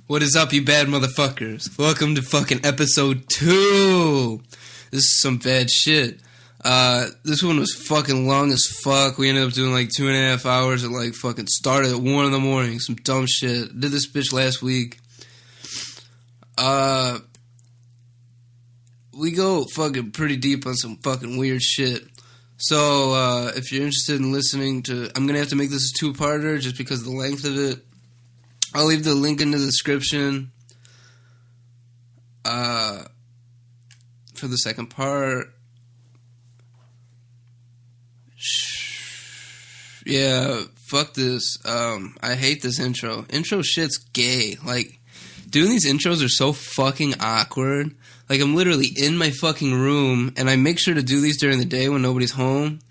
What is up, you bad motherfuckers? Welcome to fucking episode 2. This is some bad shit. This one was fucking long as fuck. We ended up doing like 2.5 hours. It like fucking started at 1 in the morning. Some dumb shit. Did this bitch last week. We go fucking pretty deep on some fucking weird shit. So, if you're interested in listening to... I'm gonna have to make this a 2-parter just because of the length of it. I'll leave the link in the description for the second part. Yeah, fuck this. I hate this intro. Intro shit's gay. Like, doing these intros are so fucking awkward. Like, I'm literally in my fucking room, and I make sure to do these during the day when nobody's home,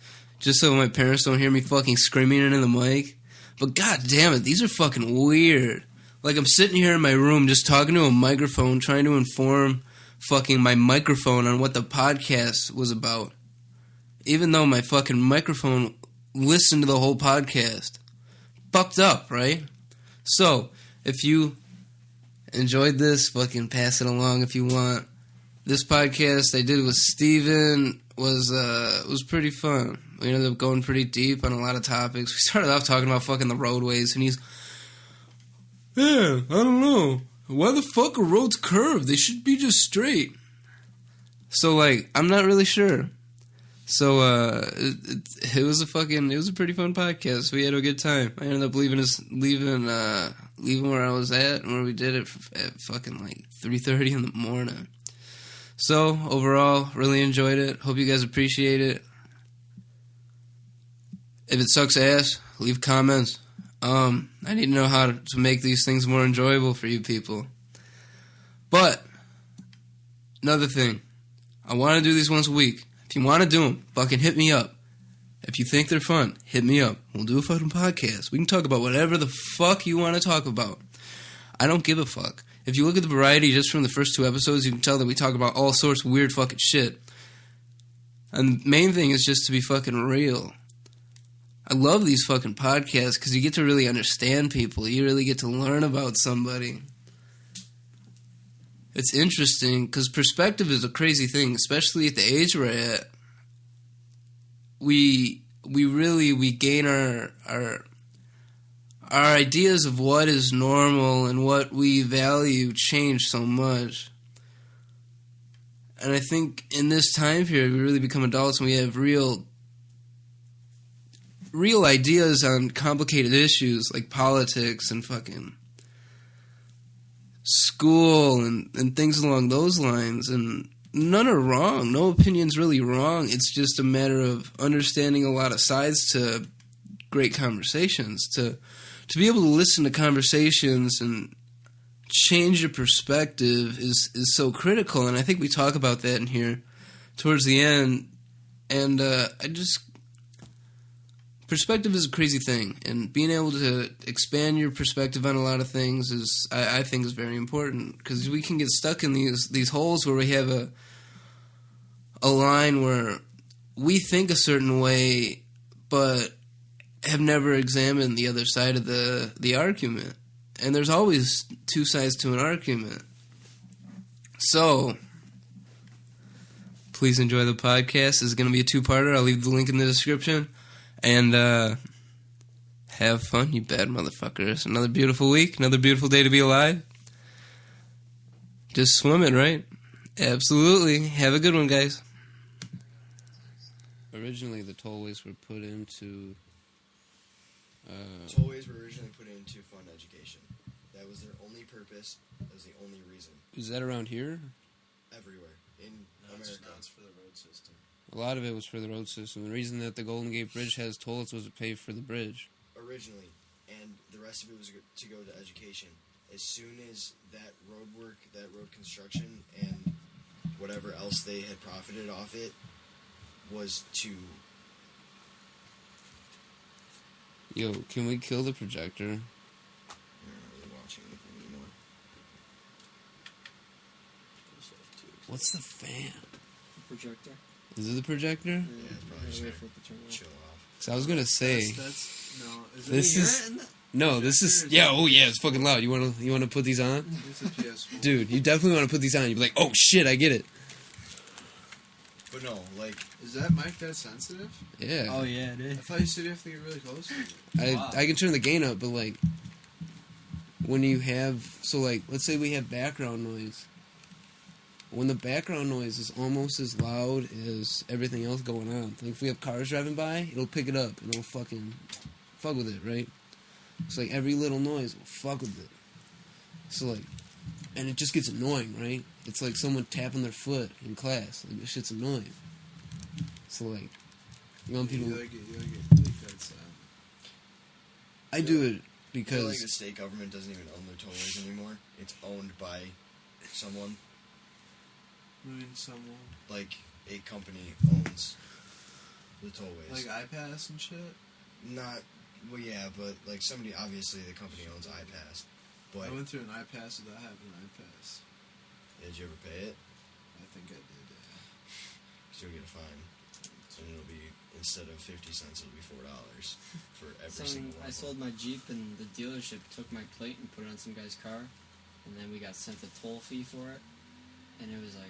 just so my parents don't hear me fucking screaming into the mic. But god damn it, these are fucking weird. Like, I'm sitting here in my room just talking to a microphone, trying to inform fucking my microphone on what the podcast was about. Even though my fucking microphone listened to the whole podcast. Fucked up, right? So, if you enjoyed this, fucking pass it along if you want. This podcast I did with Steven was pretty fun. We ended up going pretty deep on a lot of topics. We started off talking about fucking the roadways, and he's, yeah, I don't know. Why the fuck are roads curved? They should be just straight. So, like, I'm not really sure. So, it was a pretty fun podcast. We had a good time. I ended up leaving where I was at, and where we did it at fucking, like, 3:30 in the morning. So, overall, really enjoyed it. Hope you guys appreciate it. If it sucks ass, leave comments. I need to know how to make these things more enjoyable for you people. But, another thing. I want to do these once a week. If you want to do them, fucking hit me up. If you think they're fun, hit me up. We'll do a fucking podcast. We can talk about whatever the fuck you want to talk about. I don't give a fuck. If you look at the variety just from the first 2 episodes, you can tell that we talk about all sorts of weird fucking shit. And the main thing is just to be fucking real. I love these fucking podcasts because you get to really understand people. You really get to learn about somebody. It's interesting because perspective is a crazy thing, especially at the age we're at. We gain our ideas of what is normal and what we value change so much. And I think in this time period, we really become adults and we have real ideas on complicated issues like politics and fucking school and things along those lines. And none are wrong. No opinion's really wrong. It's just a matter of understanding a lot of sides to great conversations. To be able to listen to conversations and change your perspective is so critical. And I think we talk about that in here towards the end. And perspective is a crazy thing, and being able to expand your perspective on a lot of things I think is very important, because we can get stuck in these holes where we have a line where we think a certain way, but have never examined the other side of the argument. And there's always 2 sides to an argument. So, please enjoy the podcast. This is going to be a 2-parter. I'll leave the link in the description. And, have fun, you bad motherfuckers. Another beautiful week, another beautiful day to be alive. Just swim it, right? Absolutely. Have a good one, guys. Originally, the tollways were put into... Tollways were originally put into fund education. That was their only purpose. That was the only reason. Is that around here? Everywhere. In America. It's for the road system. A lot of it was for the road system. The reason that the Golden Gate Bridge has tolls was to pay for the bridge. Originally. And the rest of it was to go to education. As soon as that road work, that road construction, and whatever else they had profited off it was to... Yo, can we kill the projector? I'm not really watching anything anymore. What's the fan? Projector. Is it the projector? Yeah, it's probably just Wait for it to turn on. chill off. So I was gonna say, That's no. this is No, this is it's fucking loud. You wanna put these on? It's a PS4. Dude, you definitely want to put these on. You'd be like, oh shit, I get it. But no, like, Is that mic that sensitive? Yeah. Oh yeah, it I is. thought you said you have to get really close to it. I can turn the gain up, but like when you have let's say we have background noise. When the background noise is almost as loud as everything else going on. Like if we have cars driving by, it'll pick it up and it'll fuck with it, right? It's like every little noise will fuck with it. So like, and it just gets annoying, right? It's like someone tapping their foot in class. Like this shit's annoying. So like, young people. You like that sound. I do it I feel because like the state government doesn't even own the tollways anymore. It's owned by someone. I mean, someone. Like, a company owns the tollways. Like iPass and shit? Not, well, yeah, but, like, somebody, obviously, the company owns iPass. But, I went through an iPass without having an iPass. did you ever pay it? I think I did, yeah. Because you'll get a fine. So it'll be, instead of 50 cents, it'll be $4 for every single one. I sold my Jeep and the dealership took my plate and put it on some guy's car, and then we got sent a toll fee for it, and it was like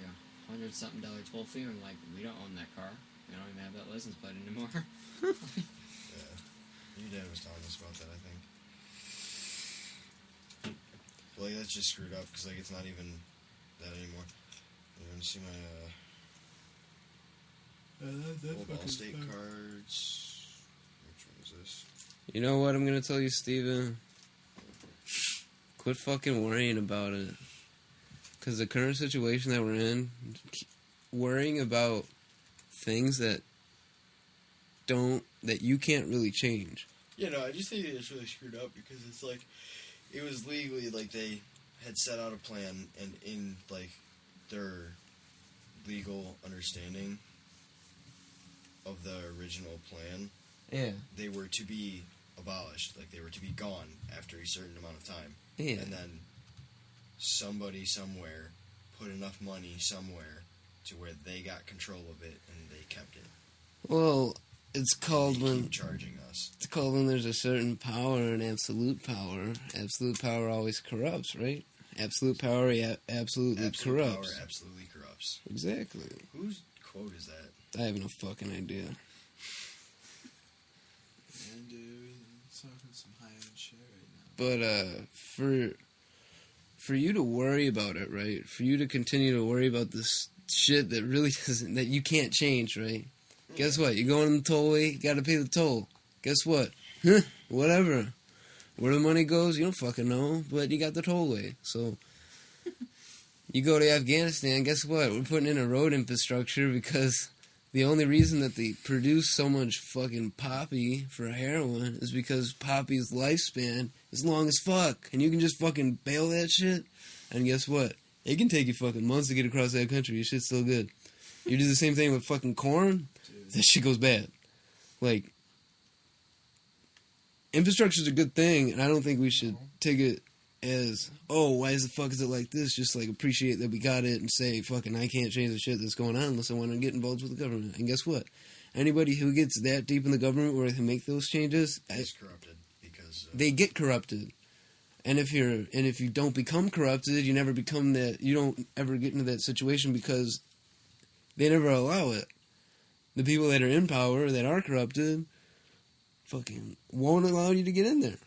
$100-something toll fee. And we're like, we don't own that car. We don't even have that license plate anymore. Yeah. Your dad was telling us about that, I think. Well, like, that's just screwed up, because, like, it's not even that anymore. You want to see my, old Allstate cards? Which one is this? you know what I'm gonna tell you, Steven? Quit fucking worrying about it. Because the current situation that we're in, worrying about things that you can't really change. Yeah, no, I just think it's really screwed up, because it's like, it was legally, like, they had set out a plan, and in, like, their legal understanding of the original plan, Yeah. they were to be abolished. Like, they were to be gone after a certain amount of time. Yeah. And then somebody somewhere put enough money somewhere to where they got control of it, and they kept it. Well, it's called They when keep charging us. it's called when there's a certain power and absolute power. Absolute power always corrupts, right? Absolute power absolutely Absolute corrupts. power absolutely corrupts. Exactly. Whose quote is that? I have no fucking idea. Man, dude, I'm talking some high-end shit right now. But for you to worry about it, right? For you to continue to worry about this shit that really doesn't, that you can't change, right? Guess what? You go on the tollway, you gotta pay the toll. Guess what? Whatever. Where the money goes, you don't fucking know, but you got the tollway. So you go to Afghanistan, guess what? We're putting in a road infrastructure because the only reason that they produce so much fucking poppy for heroin is because poppy's lifespan is long as fuck. And you can just fucking bail that shit. And guess what? It can take you fucking months to get across that country. Your shit's still good. You do the same thing with fucking corn, that shit goes bad. Like, infrastructure's a good thing, and I don't think we should take it as, oh, why the fuck is it like this? Just, like, appreciate that we got it and say, fucking, I can't change the shit that's going on unless I want to get involved with the government. And guess what? Anybody who gets that deep in the government where they can make those changes, It's corrupted because they get corrupted. And if you don't become corrupted, you never become that. You don't ever get into that situation because they never allow it. The people that are in power that are corrupted, fucking won't allow you to get in there.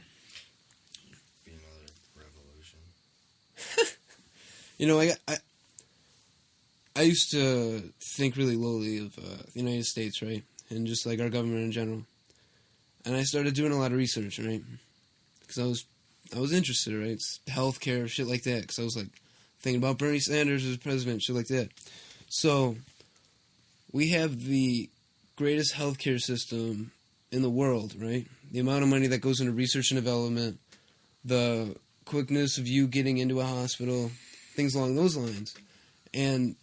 be another revolution. You know, I used to think really lowly of the United States, right, and just like our government in general. And I started doing a lot of research, right, because I was interested, right? It's healthcare, shit like that. Because I was like thinking about Bernie Sanders as president, shit like that. So we have the greatest healthcare system in the world, right? The amount of money that goes into research and development, the quickness of you getting into a hospital, things along those lines. And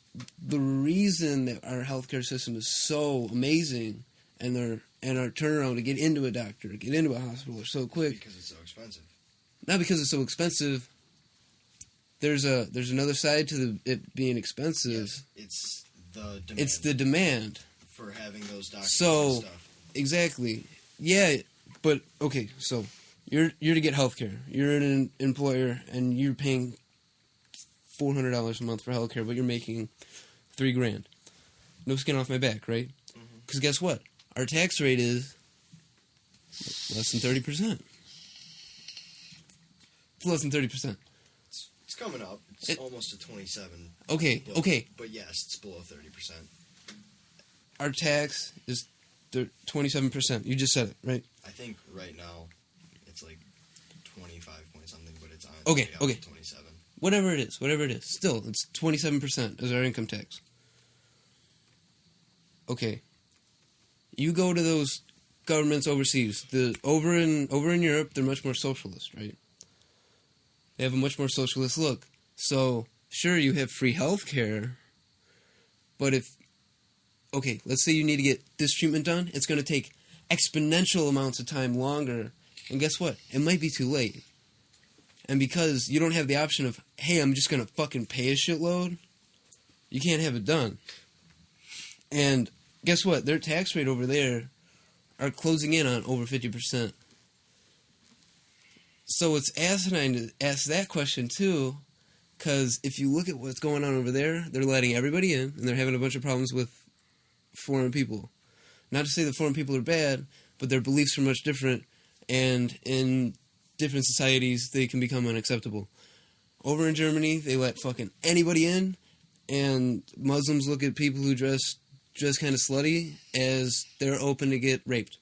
the reason that our healthcare system is so amazing and our turnaround to get into a doctor, get into a hospital are so quick. Because it's so expensive. Not because it's so expensive. There's another side to it being expensive. Yes, it's the demand. It's the demand For having those doctors So- and stuff. exactly. Yeah, but okay. So You're to get healthcare. You're an employer, and you're paying $400 a month for healthcare, but you're making $3,000. No skin off my back, right? Because guess what? Our tax rate is less than 30%. It's less than 30%. It's coming up. It's almost to 27. Okay, okay. But yes, it's below 30%. Our tax is 27%. You just said it, right? I think right now it's like 25 point something, but it's on Okay, its way up okay. to 27. Whatever it is. Still, it's 27% is our income tax. Okay. You go to those governments overseas. Over in Europe, they're much more socialist, right? They have a much more socialist look. So, sure, you have free health care, but let's say you need to get this treatment done, it's going to take exponential amounts of time longer, and guess what? It might be too late. And because you don't have the option of, hey, I'm just going to fucking pay a shitload, you can't have it done. And guess what? Their tax rate over there are closing in on over 50%. So it's asinine to ask that question, too, because if you look at what's going on over there, they're letting everybody in, and they're having a bunch of problems with foreign people. Not to say that foreign people are bad, but their beliefs are much different, and in different societies, they can become unacceptable. Over in Germany, they let fucking anybody in, and Muslims look at people who dress kind of slutty as they're open to get raped.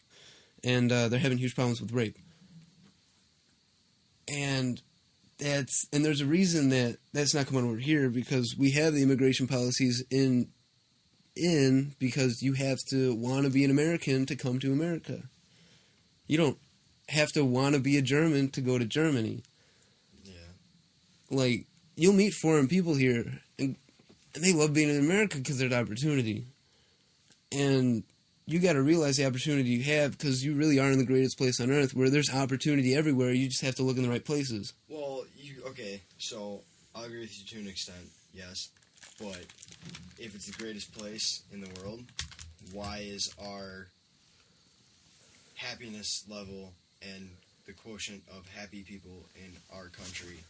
And they're having huge problems with rape. And there's a reason that's not coming over here, because we have the immigration policies in because you have to want to be an American to come to America. You don't have to want to be a German to go to Germany. Yeah. Like, you'll meet foreign people here, and they love being in America because there's opportunity. And you got to realize the opportunity you have, because you really are in the greatest place on earth, where there's opportunity everywhere. You just have to look in the right places. Well, okay, so I'll agree with you to an extent, yes. But if it's the greatest place in the world, why is our happiness level and the quotient of happy people in our country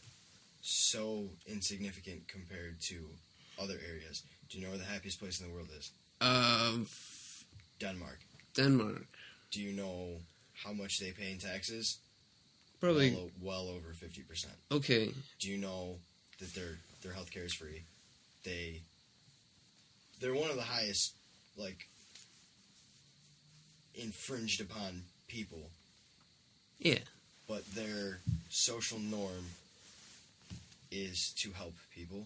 so insignificant compared to other areas? Do you know where the happiest place in the world is? Denmark. Do you know how much they pay in taxes? Probably well over 50%. Okay. Do you know that their healthcare is free? They're one of the highest, like, infringed upon people. Yeah. But their social norm is to help people.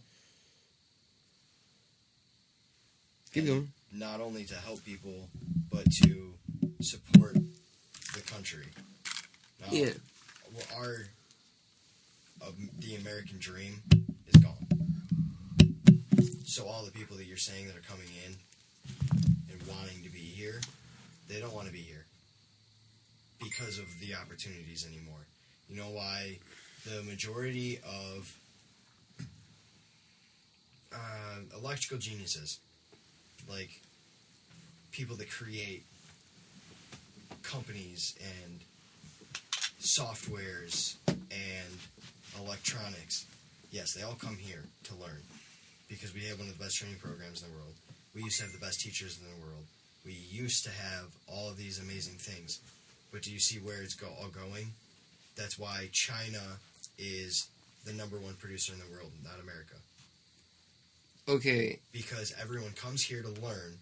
Keep going. Not only to help people, but to support the country. Now, Yeah. The American dream is gone. So all the people that you're saying that are coming in and wanting to be here, they don't want to be here because of the opportunities anymore. You know why? The majority of electrical geniuses, like people that create companies and softwares and electronics, yes, they all come here to learn because we have one of the best training programs in the world. We used to have the best teachers in the world. We used to have all of these amazing things. But do you see where it's all going? That's why China is the number one producer in the world, not America. Okay. Because everyone comes here to learn,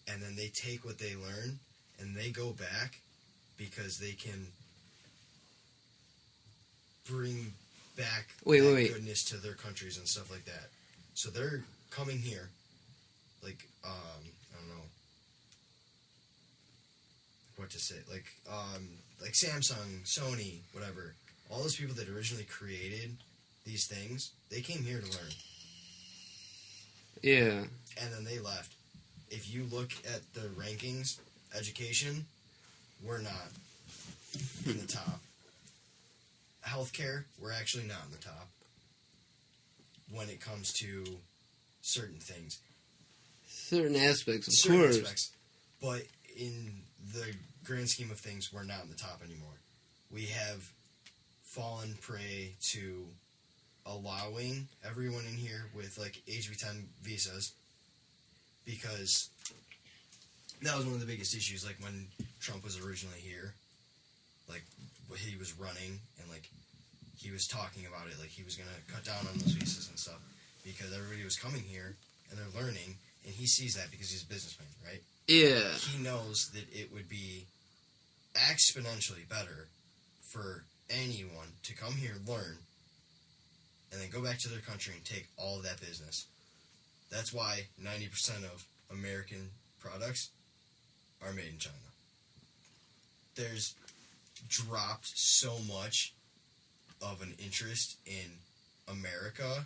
and then they take what they learn, and they go back because they can bring back goodness to their countries and stuff like that. So they're coming here, like, I don't know what to say, like Samsung, Sony, whatever. All those people that originally created these things, they came here to learn. Yeah. And then they left. If you look at the rankings, education, we're not in the top. Healthcare, we're actually not in the top when it comes to certain things. Certain aspects, of certain course. Aspects. But in the grand scheme of things, we're not in the top anymore. we have fallen prey to allowing everyone in here with, like, HB10 visas, because that was one of the biggest issues, like, when Trump was originally here, like, he was running, and, like, he was talking about it, like, he was going to cut down on those visas and stuff, because everybody was coming here, and they're learning, and he sees that because he's a businessman, right? Yeah. He knows that it would be exponentially better for anyone to come here, learn, and then go back to their country and take all of that business. That's why 90% of American products are made in China. There's dropped so much of an interest in America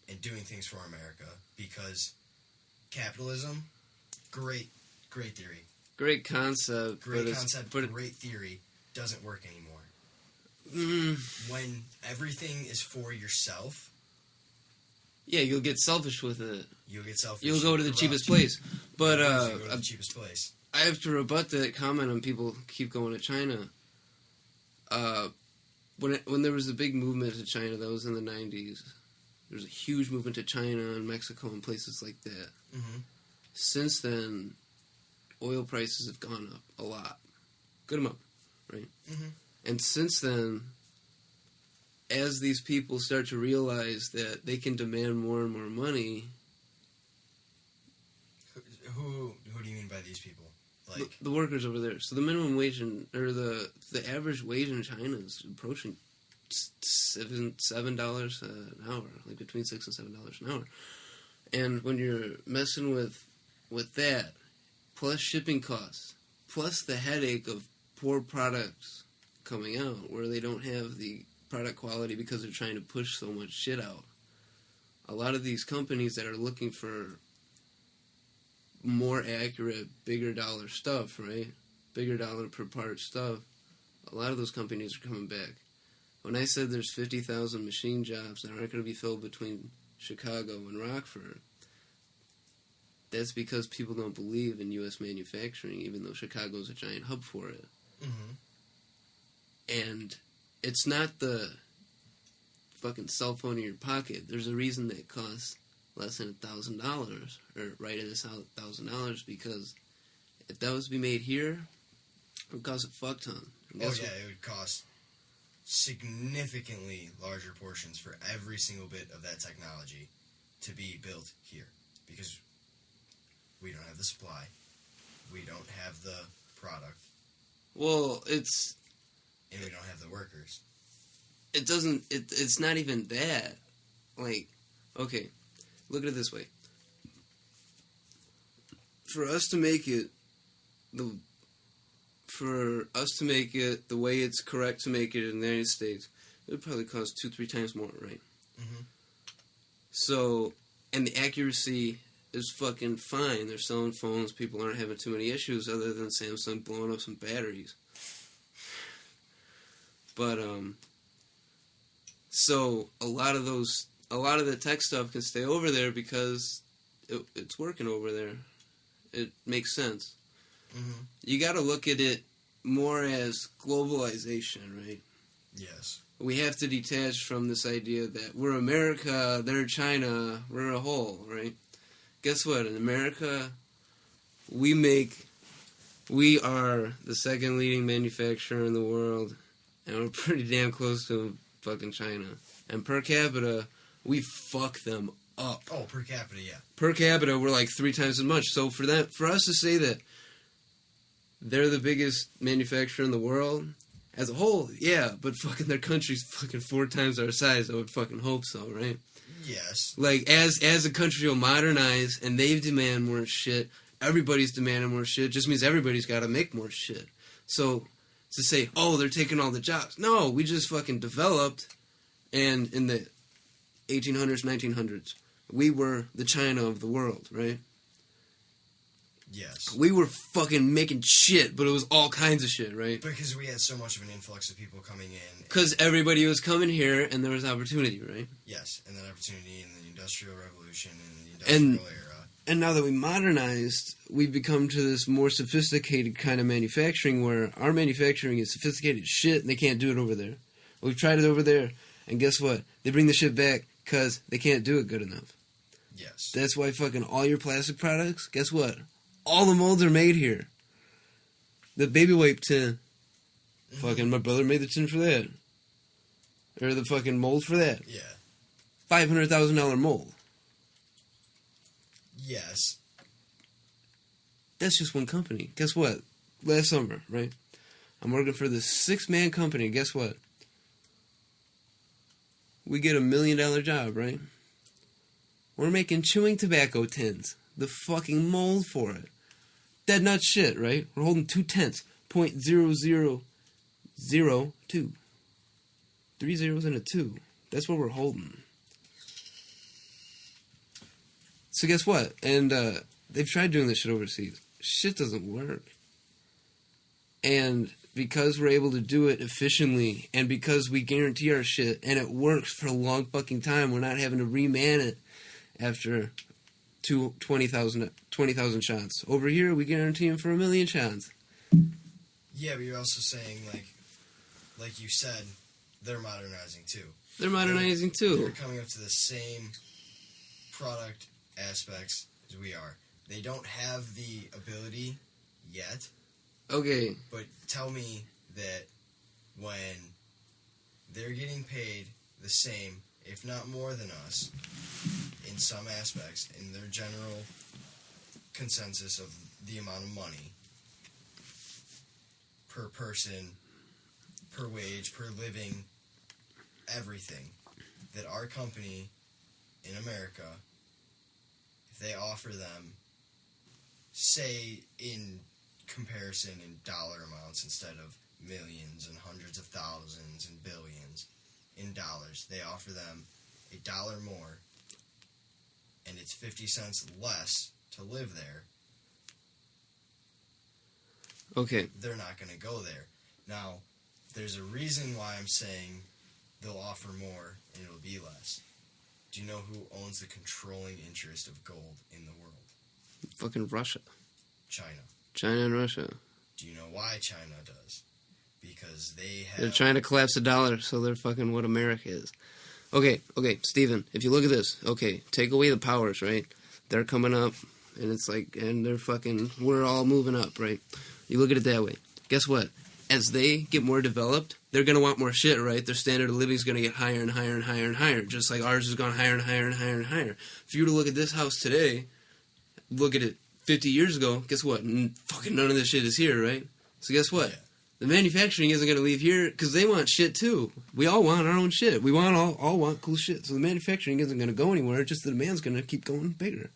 and doing things for America because capitalism, great theory. Great concept. Great concept, great theory, doesn't work anymore. When everything is for yourself... Yeah, you'll get selfish with it. You'll get selfish. You'll go to the cheapest place. But, you'll go to the cheapest place. I have to rebut that comment on people keep going to China. When there was a big movement to China, that was in the 90s. There was a huge movement to China and Mexico and places like that. Mm-hmm. Since then, oil prices have gone up a lot. Good amount, right? Mm-hmm. And since then, as these people start to realize that they can demand more and more money... Who do you mean by these people? Like the workers over there. So the minimum wage or the average wage in China is approaching $7 an hour, like between $6 and $7 an hour. And when you're messing with that, plus shipping costs, plus the headache of poor products coming out where they don't have the product quality because they're trying to push so much shit out. A lot of these companies that are looking for more accurate, bigger dollar stuff, right? Bigger dollar per part stuff. A lot of those companies are coming back. When I said there's 50,000 machine jobs that aren't going to be filled between Chicago and Rockford, that's because people don't believe in U.S. manufacturing, even though Chicago's a giant hub for it. Mm-hmm. And it's not the fucking cell phone in your pocket. There's a reason that costs less than $1,000, or right at $1,000, because if that was to be made here, it would cost a fuck ton. It would cost significantly larger portions for every single bit of that technology to be built here, because we don't have the supply, we don't have the product. Well, and we don't have the workers. It's not even that. Like, okay, look at it this way. For us to make it the way it's correct to make it in the United States, it would probably cost 2-3 times more, right? Mm-hmm. So, and the accuracy is fucking fine. They're selling phones. People aren't having too many issues other than Samsung blowing up some batteries. But, so a lot of the tech stuff can stay over there because it's working over there. It makes sense. Mm-hmm. You got to look at it more as globalization, right? Yes. We have to detach from this idea that we're America, they're China, we're a whole, right? Guess what? In America, we are the second leading manufacturer in the world, and we're pretty damn close to fucking China. And per capita, we fuck them up. Oh, per capita, yeah. Per capita, we're like 3 times as much. So for us to say that they're the biggest manufacturer in the world, as a whole, yeah, but fucking their country's fucking 4 times our size. I would fucking hope so, right? Yes. Like, as a country will modernize and they demand more shit, everybody's demanding more shit, just means everybody's got to make more shit. So, to say, oh, they're taking all the jobs. No, we just fucking developed, and in the 1800s, 1900s, we were the China of the world, right? Yes. We were fucking making shit, but it was all kinds of shit, right? Because we had so much of an influx of people coming in. Because everybody was coming here, and there was opportunity, right? Yes, and then opportunity in the Industrial Revolution and the Industrial Era. And now that we modernized, we've become to this more sophisticated kind of manufacturing where our manufacturing is sophisticated shit and they can't do it over there. We've tried it over there, and guess what? They bring the shit back because they can't do it good enough. Yes. That's why fucking all your plastic products, guess what? All the molds are made here. The baby wipe tin. Fucking my brother made the tin for that. Or the fucking mold for that. Yeah. $500,000 mold. Yes. That's just one company. Guess what? Last summer, right? I'm working for this 6-man company. Guess what? We get $1 million job, right? We're making chewing tobacco tins. The fucking mold for it. Dead nut shit, right? We're holding 2 tenths. 0.0002. 3 zeros and a 2. That's what we're holding. So guess what? And they've tried doing this shit overseas. Shit doesn't work. And because we're able to do it efficiently, and because we guarantee our shit, and it works for a long fucking time, we're not having to reman it after 20,000 shots. Over here, we guarantee them for 1 million shots. Yeah, but you're also saying, like you said, they're modernizing too. They're modernizing too. They're coming up to the same product aspects as we are. They don't have the ability yet. Okay. But tell me that when they're getting paid the same, if not more than us, in some aspects, in their general consensus of the amount of money per person, per wage, per living, everything, that our company in America, if they offer them, say in comparison in dollar amounts instead of millions and hundreds of thousands and billions in dollars, they offer them $1 more and it's 50 cents less to live there. Okay. They're not going to go there. Now, there's a reason why I'm saying they'll offer more and it'll be less. Do you know who owns the controlling interest of gold in the world? Fucking Russia. China. China and Russia. Do you know why China does? Because they have... They're trying to collapse the dollar, so they're fucking what America is. Okay, Steven, if you look at this, okay, take away the powers, right? They're coming up, and it's like, and they're fucking, we're all moving up, right? You look at it that way. Guess what? As they get more developed, they're going to want more shit, right? Their standard of living is going to get higher and higher and higher and higher, just like ours has gone higher and higher and higher and higher. If you were to look at this house today, look at it 50 years ago, guess what? Fucking none of this shit is here, right? So guess what? Yeah. The manufacturing isn't going to leave here because they want shit too. We all want our own shit. We want all want cool shit. So the manufacturing isn't going to go anywhere. Just the demand's going to keep going bigger.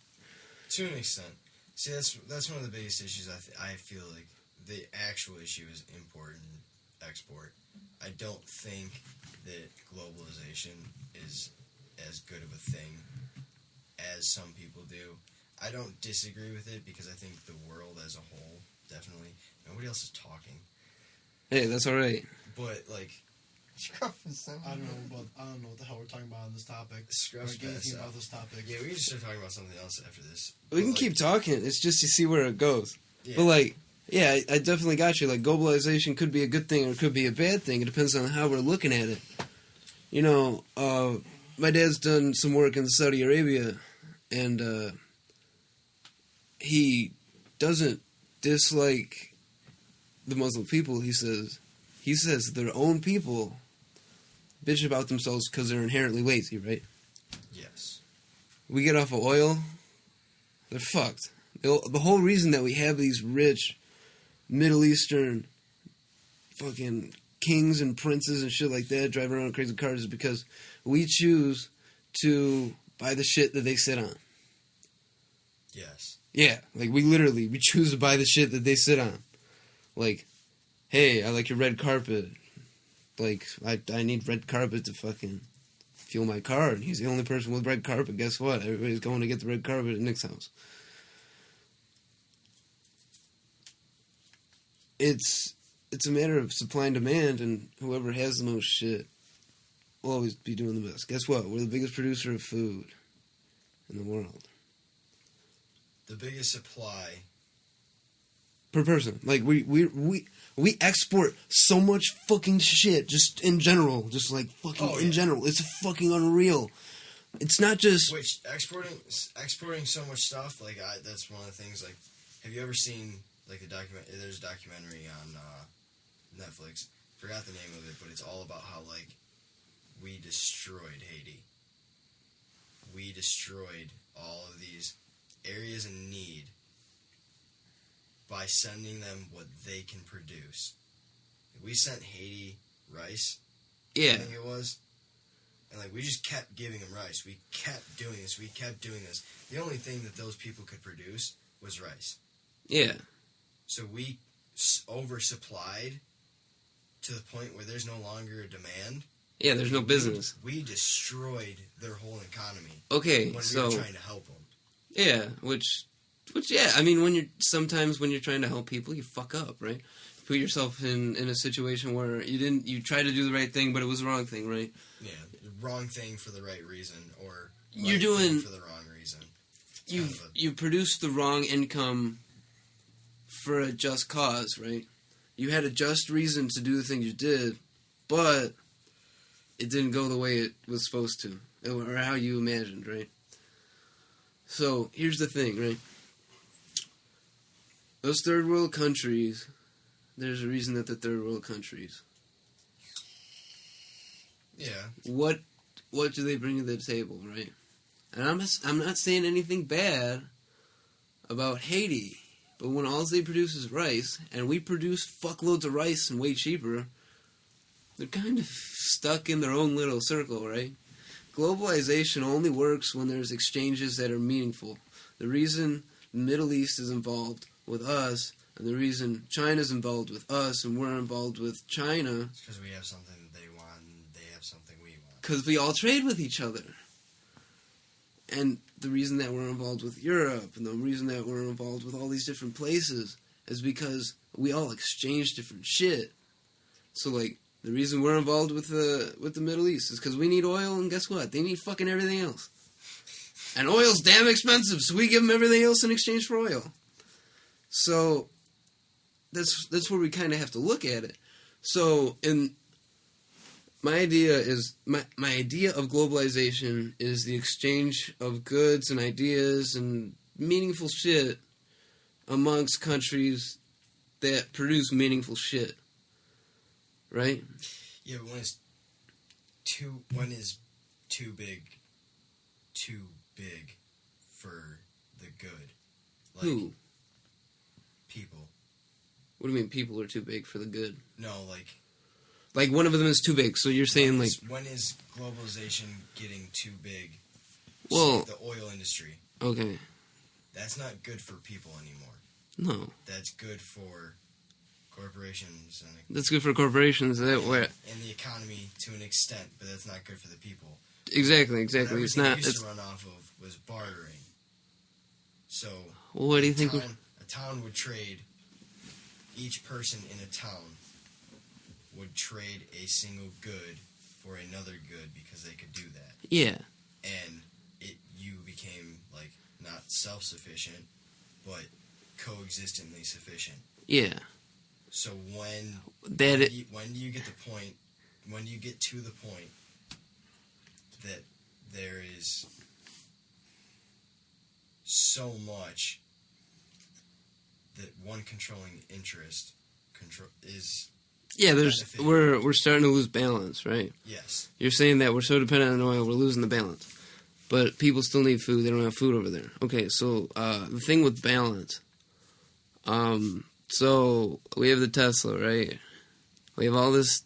To an extent. See, that's one of the biggest issues. I feel like the actual issue is import and export. I don't think that globalization is as good of a thing as some people do. I don't disagree with it because I think the world as a whole, definitely. Nobody else is talking. Hey, that's all right. But, like... I don't know what the hell we're talking about on this topic. Scruff's Or anything about this topic. Yeah, we can just start talking about something else after this. We can keep talking. It's just to see where it goes. Yeah. But, like, yeah, I definitely got you. Like, globalization could be a good thing or it could be a bad thing. It depends on how we're looking at it. You know, my dad's done some work in Saudi Arabia, and he doesn't dislike the Muslim people. He says their own people bitch about themselves because they're inherently lazy, right? Yes. We get off of oil, they're fucked. The whole reason that we have these rich Middle Eastern fucking kings and princes and shit like that driving around in crazy cars is because we choose to buy the shit that they sit on. Yes. Yeah, like we choose to buy the shit that they sit on. Like, hey, I like your red carpet. Like, I need red carpet to fucking fuel my car, and he's the only person with red carpet. Guess what? Everybody's going to get the red carpet at Nick's house. It's a matter of supply and demand, and whoever has the most shit will always be doing the best. Guess what? We're the biggest producer of food in the world. the biggest supply per person. Like we export so much fucking shit just in general, just like fucking in general. It's fucking unreal. It's not just which exporting so much stuff. Like that's one of the things. Like, have you ever seen like the document? There's a documentary on Netflix. Forgot the name of it, but it's all about how like we destroyed Haiti. We destroyed all of these areas in need by sending them what they can produce. We sent Haiti rice. Yeah. I think it was. And, like, we just kept giving them rice. We kept doing this. We kept doing this. The only thing that those people could produce was rice. Yeah. So we oversupplied to the point where there's no longer a demand. Yeah, there's no business. We destroyed their whole economy. Okay, when so... we were trying to help them. Yeah, which, yeah, I mean, sometimes when you're trying to help people, you fuck up, right? Put yourself in a situation where you tried to do the right thing, but it was the wrong thing, right? Yeah, the wrong thing for the right reason, or you're doing for the wrong reason. You produced the wrong income for a just cause, right? You had a just reason to do the thing you did, but it didn't go the way it was supposed to, or how you imagined, right? So, here's the thing, right? Those third world countries, there's a reason that they're third world countries. Yeah. What do they bring to the table, right? And I'm not saying anything bad about Haiti, but when all they produce is rice, and we produce fuckloads of rice and way cheaper, they're kind of stuck in their own little circle, right? Globalization only works when there's exchanges that are meaningful. The reason the Middle East is involved with us, and the reason China's involved with us, and we're involved with China... It's because we have something that they want, and they have something we want. Because we all trade with each other. And the reason that we're involved with Europe, and the reason that we're involved with all these different places, is because we all exchange different shit. So, like, the reason we're involved with the Middle East is because we need oil, and guess what? They need fucking everything else. And oil's damn expensive, so we give them everything else in exchange for oil. So, that's where we kind of have to look at it. So, my idea of globalization is the exchange of goods and ideas and meaningful shit amongst countries that produce meaningful shit. Right? Yeah, but when is too big for the good? Like, who? People. What do you mean people are too big for the good? No, like one of them is too big, so you're saying when is globalization getting too big? Well, the oil industry. Okay. That's not good for people anymore. No. That's good for corporations and that's good for corporations and the economy to an extent, but that's not good for the people. Exactly. It's not. Used to run off of was bartering. So, well, what do you think? A town would trade. Each person in a town would trade a single good for another good because they could do that. Yeah. And you became like not self-sufficient, but coexistently sufficient. Yeah. So when you get to the point that there is so much that one controlling interest is we're starting to lose balance, right? Yes. You're saying that we're so dependent on oil, we're losing the balance. But people still need food. They don't have food over there. Okay, so the thing with balance. So we have the Tesla, right? We have all this.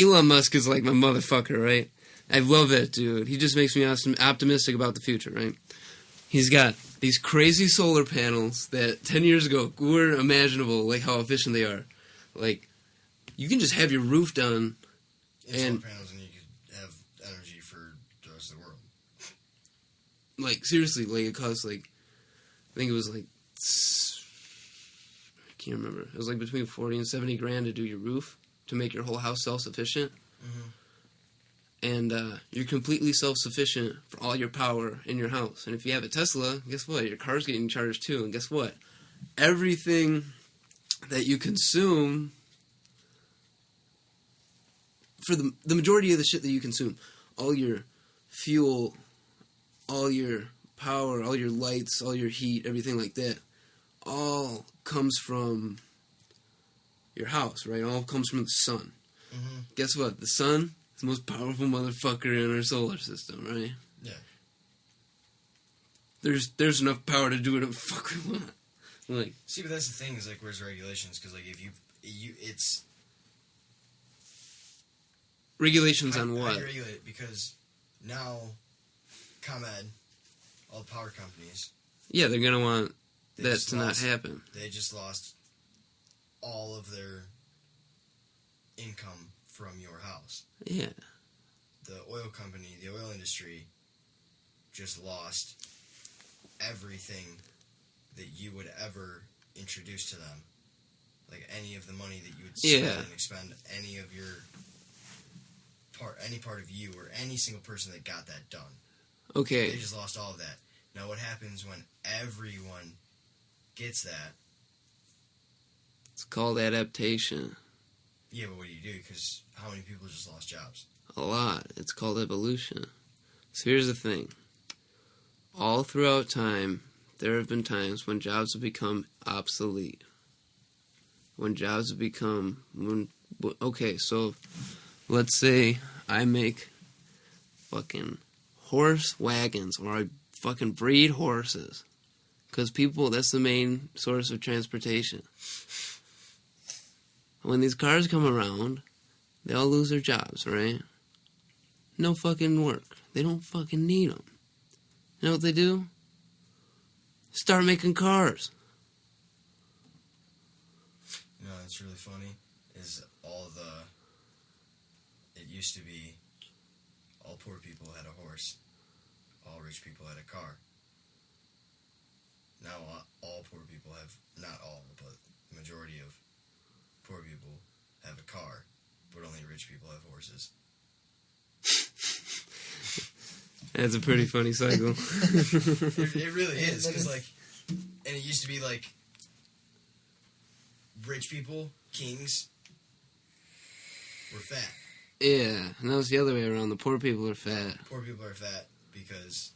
Elon Musk is like my motherfucker, right? I love that dude. He just makes me optimistic about the future, right? He's got these crazy solar panels that 10 years ago weren't imaginable, like how efficient they are. Like, you can just have your roof done. And solar panels, and you could have energy for the rest of the world. Like, seriously, like, it costs, like, I think it was, like, I can't remember. It was, like, between 40 and 70 grand to do your roof, to make your whole house self-sufficient. Mm-hmm. and you're completely self-sufficient for all your power in your house. And if you have a Tesla, guess what? Your car's getting charged too. And guess what? Everything that you consume, for the majority of the shit that you consume, all your fuel, all your power, all your lights, all your heat, everything like that, all comes from your house, right? All comes from the sun. Mm-hmm. Guess what? The sun is the most powerful motherfucker in our solar system, right? Yeah. There's enough power to do whatever the fuck we want. Like, see, but that's the thing is like, where's regulations? Because like, if you it's regulations on how what? you regulate it? Because now, ComEd, all the power companies, Yeah, they're gonna want they that just to lost- not happen. They just lost all of their income from your house. Yeah. The oil company, the oil industry, just lost everything that you would ever introduce to them. Like any of the money that you would spend Yeah. and expend any of your any part of you or any single person that got that done. Okay. They just lost all of that. Now what happens when everyone gets that? It's called adaptation. Yeah, but what do you do? Because how many people just lost jobs? A lot. It's called evolution. So here's the thing. All throughout time, there have been times when jobs have become obsolete. When jobs have become... Okay, so let's say I make fucking horse wagons, or I fucking breed horses. Because people, that's the main source of transportation. When these cars come around, they all lose their jobs, right? No fucking work. They don't fucking need them. You know what they do? Start making cars. You know, it's really funny. Is it used to be all poor people had a horse, all rich people had a car. Now all poor people have, not all, but the majority of poor people have a car, but only rich people have horses. That's a pretty funny cycle. It really is, because like, and it used to be like, rich people, kings, were fat. Yeah, now it's the other way around. The poor people are fat. Poor people are fat because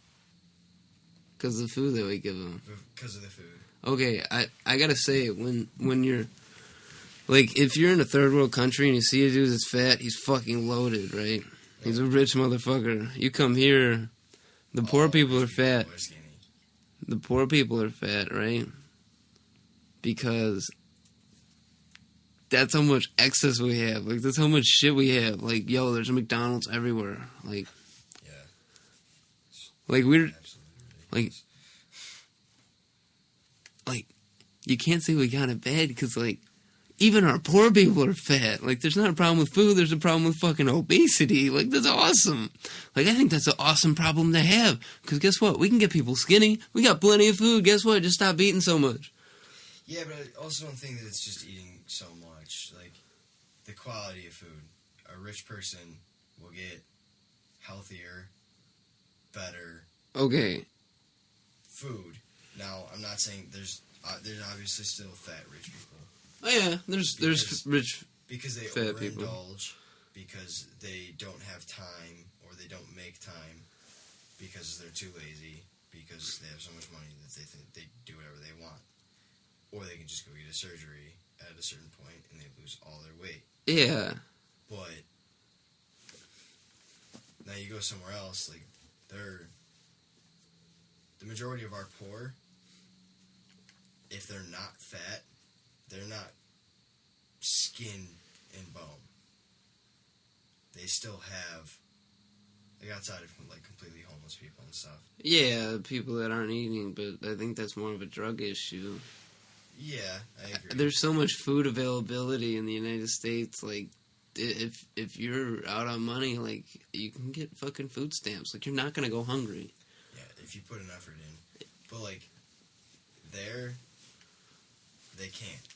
Because of the food that we give them. of the food. Okay, I gotta say, when you're... Like, if you're in a third world country and you see a dude that's fat, he's fucking loaded, right? He's a rich motherfucker. You come here, the poor people are fat. Are skinny. The poor people are fat, right? Because that's how much excess we have. Like, that's how much shit we have. Like, yo, there's a McDonald's everywhere. Like, Yeah. like we're... Absolutely Like, ridiculous. like, you can't say we got it bad because, like, even our poor people are fat. Like, there's not a problem with food. There's a problem with fucking obesity. Like, that's awesome. Like, I think that's an awesome problem to have. Because guess what? We can get people skinny. We got plenty of food. Guess what? Just stop eating so much. Yeah, but I also don't think that it's just eating so much. Like, the quality of food. A rich person will get healthier, better Okay. food. Now, I'm not saying there's obviously still fat rich people. Oh, yeah. There's Because- rich... Because they Fat people. overindulge, because they don't have time, or they don't make time, because they're too lazy, because they have so much money that they think they do whatever they want. Or they can just go get a surgery at a certain point and they lose all their weight. Yeah. But now you go somewhere else, like the majority of our poor, if they're not fat, they're not skin and bone. They still have, like, outside of like completely homeless people and stuff. Yeah, people that aren't eating, but I think that's more of a drug issue. Yeah, I agree. There's so much food availability in the United States. Like, if you're out on money, like, you can get fucking food stamps. Like, you're not gonna go hungry. Yeah, if you put an effort in. But like, there, they can't.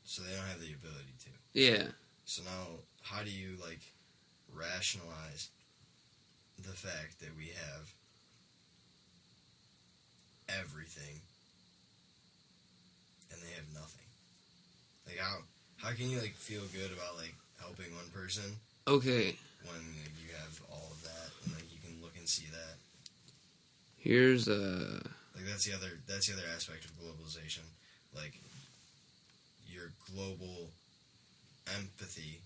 So they don't have the ability to. Yeah. So now, how do you like rationalize the fact that we have everything and they have nothing. Like, how can you, like, feel good about, like, helping one person Okay. when, like, you have all of that and, like, you can look and see that? Here's Like, that's the other aspect of globalization. Like, your global empathy,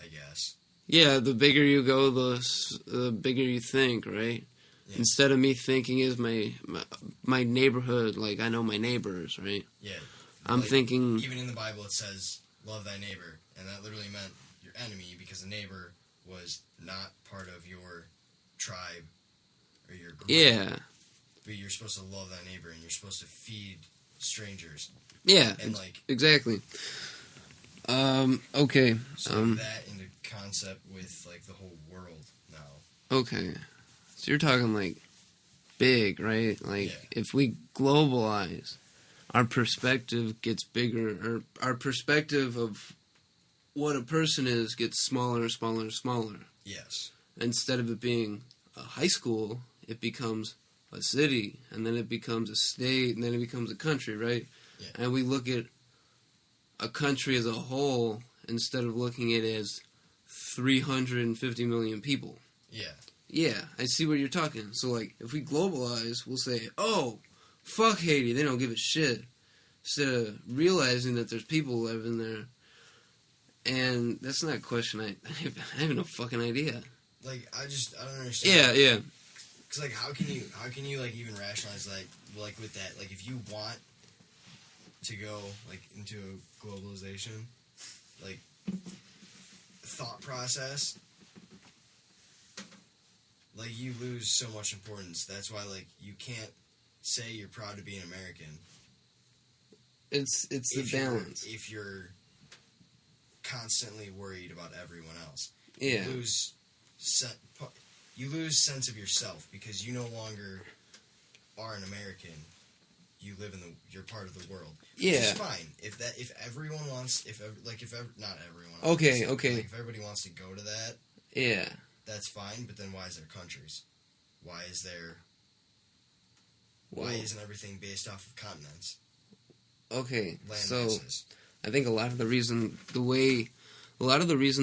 I guess. Yeah, the bigger you go, the bigger you think, right? Yeah. Instead of me thinking is my neighborhood, like I know my neighbors, right? Yeah. I'm Like, thinking, even in the Bible it says, love thy neighbor. And that literally meant your enemy because the neighbor was not part of your tribe or your group. yeah, But you're supposed to love thy neighbor and you're supposed to feed strangers. yeah, And, like, exactly. Okay, so that into concept with, like, the whole world now. okay. So you're talking like big, right? Like Yeah. if we globalize, our perspective gets bigger, or our perspective of what a person is gets smaller and smaller and smaller. Yes. Instead of it being a high school, it becomes a city, and then it becomes a state, and then it becomes a country, right? Yeah. And we look at a country as a whole instead of looking at it as 350 million people. Yeah. Yeah, I see what you're talking. So, like, if we globalize, we'll say, oh, fuck Haiti, they don't give a shit. Instead of realizing that there's people living there. And that's not a question. I have no fucking idea. Like, I don't understand. Yeah. Cause, like, how can you like even rationalize, like with that, like, if you want to go, like, into a globalization, like, thought process, like, you lose so much importance. That's why, like, you can't say you're proud to be an American. It's the balance. If you're constantly worried about everyone else. Yeah. You lose sense of yourself because you no longer are an American. You live you're part of the world. Yeah. Which is fine. If everyone wants, not everyone. Okay. Like, if everybody wants to go to that, Yeah. that's fine. But then why is there countries? Why isn't everything based off of continents? Okay. Land So masses. I think a lot of the reason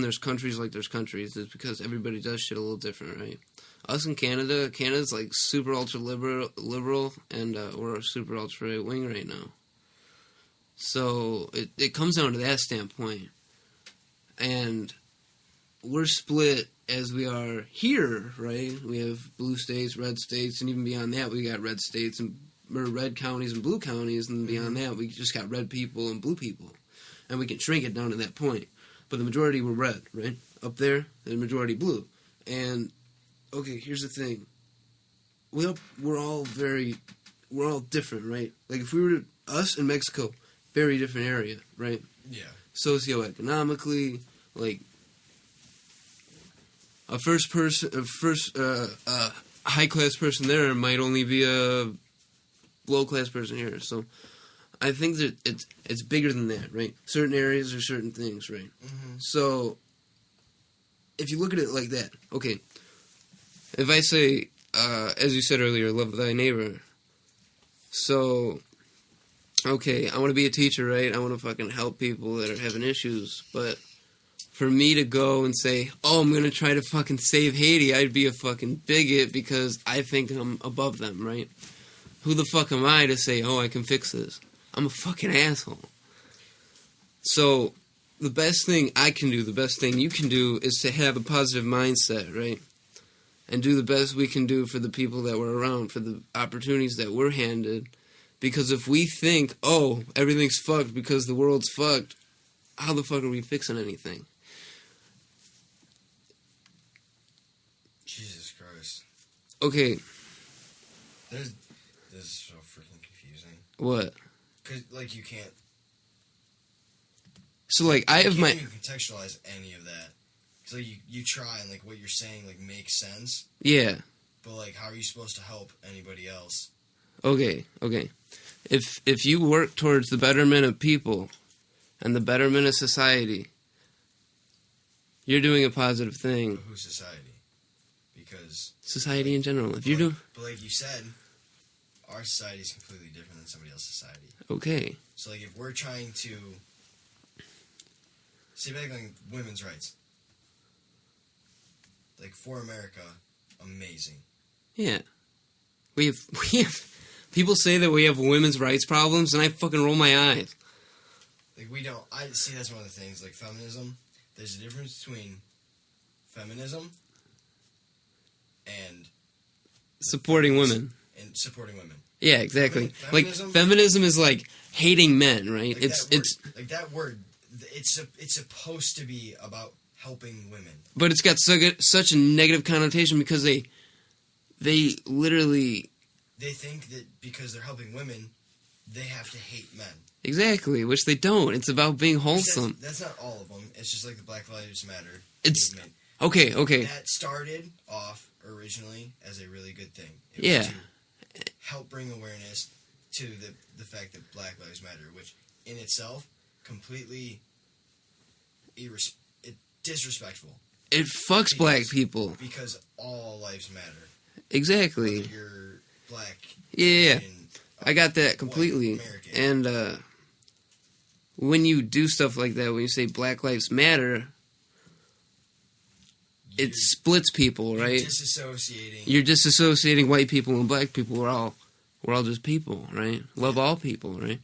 there's countries like there's countries is because everybody does shit a little different, right? Us in Canada's like super ultra liberal, and we're super ultra right wing right now. So it comes down to that standpoint, and we're split as we are here, right? We have blue states, red states, and even beyond that, we got red states or red counties and blue counties, and beyond that, we just got red people and blue people, and we can shrink it down to that point. But the majority were red, right? Up there, the majority blue. And okay, here's the thing: we're all different, right? Like if we were us in Mexico, very different area, right? Yeah. Socioeconomically, like a high class person there might only be a low class person here. So I think that it's bigger than that, right? Certain areas are certain things, right? Mm-hmm. So if you look at it like that, okay, if I say, as you said earlier, love thy neighbor. So, okay, I want to be a teacher, right? I want to fucking help people that are having issues, but for me to go and say, oh, I'm going to try to fucking save Haiti, I'd be a fucking bigot because I think I'm above them, right? Who the fuck am I to say, oh, I can fix this? I'm a fucking asshole. So, the best thing I can do, the best thing you can do is to have a positive mindset, right? And do the best we can do for the people that we're around, for the opportunities that we're handed. Because if we think, oh, everything's fucked because the world's fucked, how the fuck are we fixing anything? Jesus Christ. Okay. This is so freaking confusing. What? Cause, like, you can't... So, like, I have my... You can't even contextualize any of that. So you try and, like, what you're saying, like, makes sense. Yeah. But, like, how are you supposed to help anybody else? Okay. If you work towards the betterment of people and the betterment of society, You're doing a positive thing. But who's society? Because Society in general. If you're doing... But like you said, our society is completely different than somebody else's society. Okay. So like if we're trying to... See, back on women's rights. Like, for America, amazing. Yeah. We have... People say that we have women's rights problems, and I fucking roll my eyes. Like, we don't... I see that's one of the things. Like, feminism, there's a difference between feminism and... Supporting women. And supporting women. Yeah, exactly. Feminism, feminism is like hating men, right? Like it's like that word. It's supposed to be about helping women, but it's got such a negative connotation because they literally they think that because they're helping women, they have to hate men. Exactly, which they don't. It's about being wholesome. That's not all of them. It's just like the Black Lives Matter movement. Okay. That started off originally as a really good thing. It yeah. was to help bring awareness to the fact that Black Lives Matter, which in itself completely disrespectful. It fucks black people because all lives matter. Exactly. Whether you're black. Yeah. Indian, I got that completely. And when you do stuff like that, when you say Black Lives Matter, it splits people, right? You're disassociating white people and black people. We're all just people, right? Love all people, right?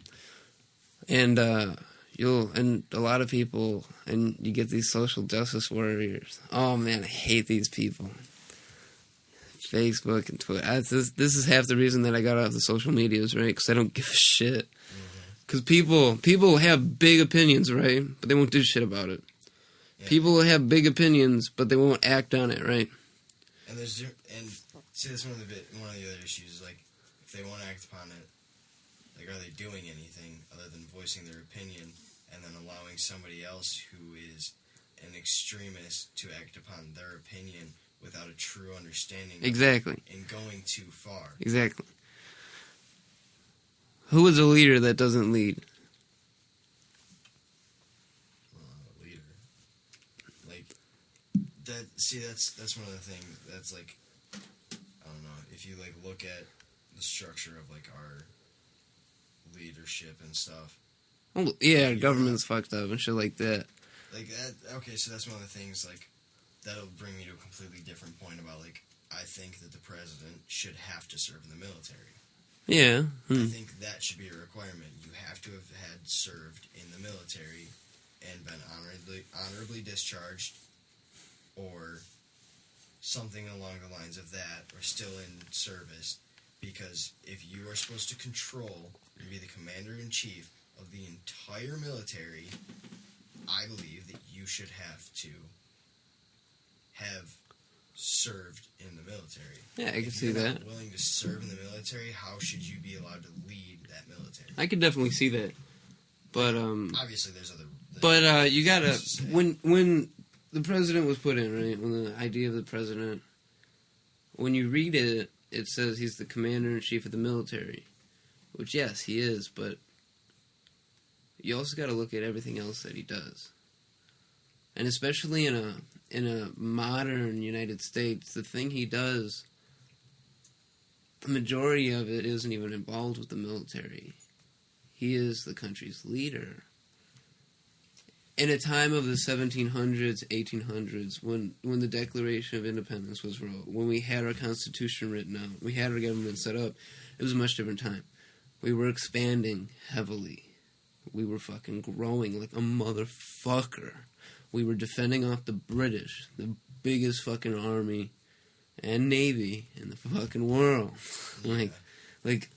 And and a lot of people, and you get these social justice warriors. Oh man, I hate these people. Facebook and Twitter. This is half the reason that I got off the social medias, right? Because I don't give a shit. Because people have big opinions, right? But they won't do shit about it. Yeah. People have big opinions, but they won't act on it, right? And see, that's one of the other issues. Like, if they won't act upon it, like, are they doing anything other than voicing their opinion and then allowing somebody else who is an extremist to act upon their opinion without a true understanding? Exactly. And going too far. Exactly. Who is a leader that doesn't lead? Leader. Like, that. See, that's one of the things. That's like, I don't know. If you like look at the structure of like our leadership and stuff. Oh, yeah, government's fucked up and shit like that. Like that. Okay, so that's one of the things. Like, that'll bring me to a completely different point about like I think that the president should have to serve in the military. Yeah. I think that should be a requirement. You have to have had served in the military and been honorably discharged or something along the lines of that, or still in service, because if you are supposed to control and be the commander-in-chief of the entire military, I believe that you should have to have served in the military. Yeah, I can see that. If you're not willing to serve in the military, how should you be allowed to lead that military? I could definitely see that. But obviously there's other... But you gotta... When the president was put in, right? When the idea of the president... When you read it, it says he's the commander-in-chief of the military. Which, yes, he is, but... You also gotta look at everything else that he does. And especially in a modern United States, the thing he does, the majority of it isn't even involved with the military. He is the country's leader. In a time of the 1700s, 1800s, when the Declaration of Independence was wrote, when we had our Constitution written out, we had our government set up, it was a much different time. We were expanding heavily. We were fucking growing like a motherfucker. We were defending off the British, the biggest fucking army and navy in the fucking world. Yeah. Like,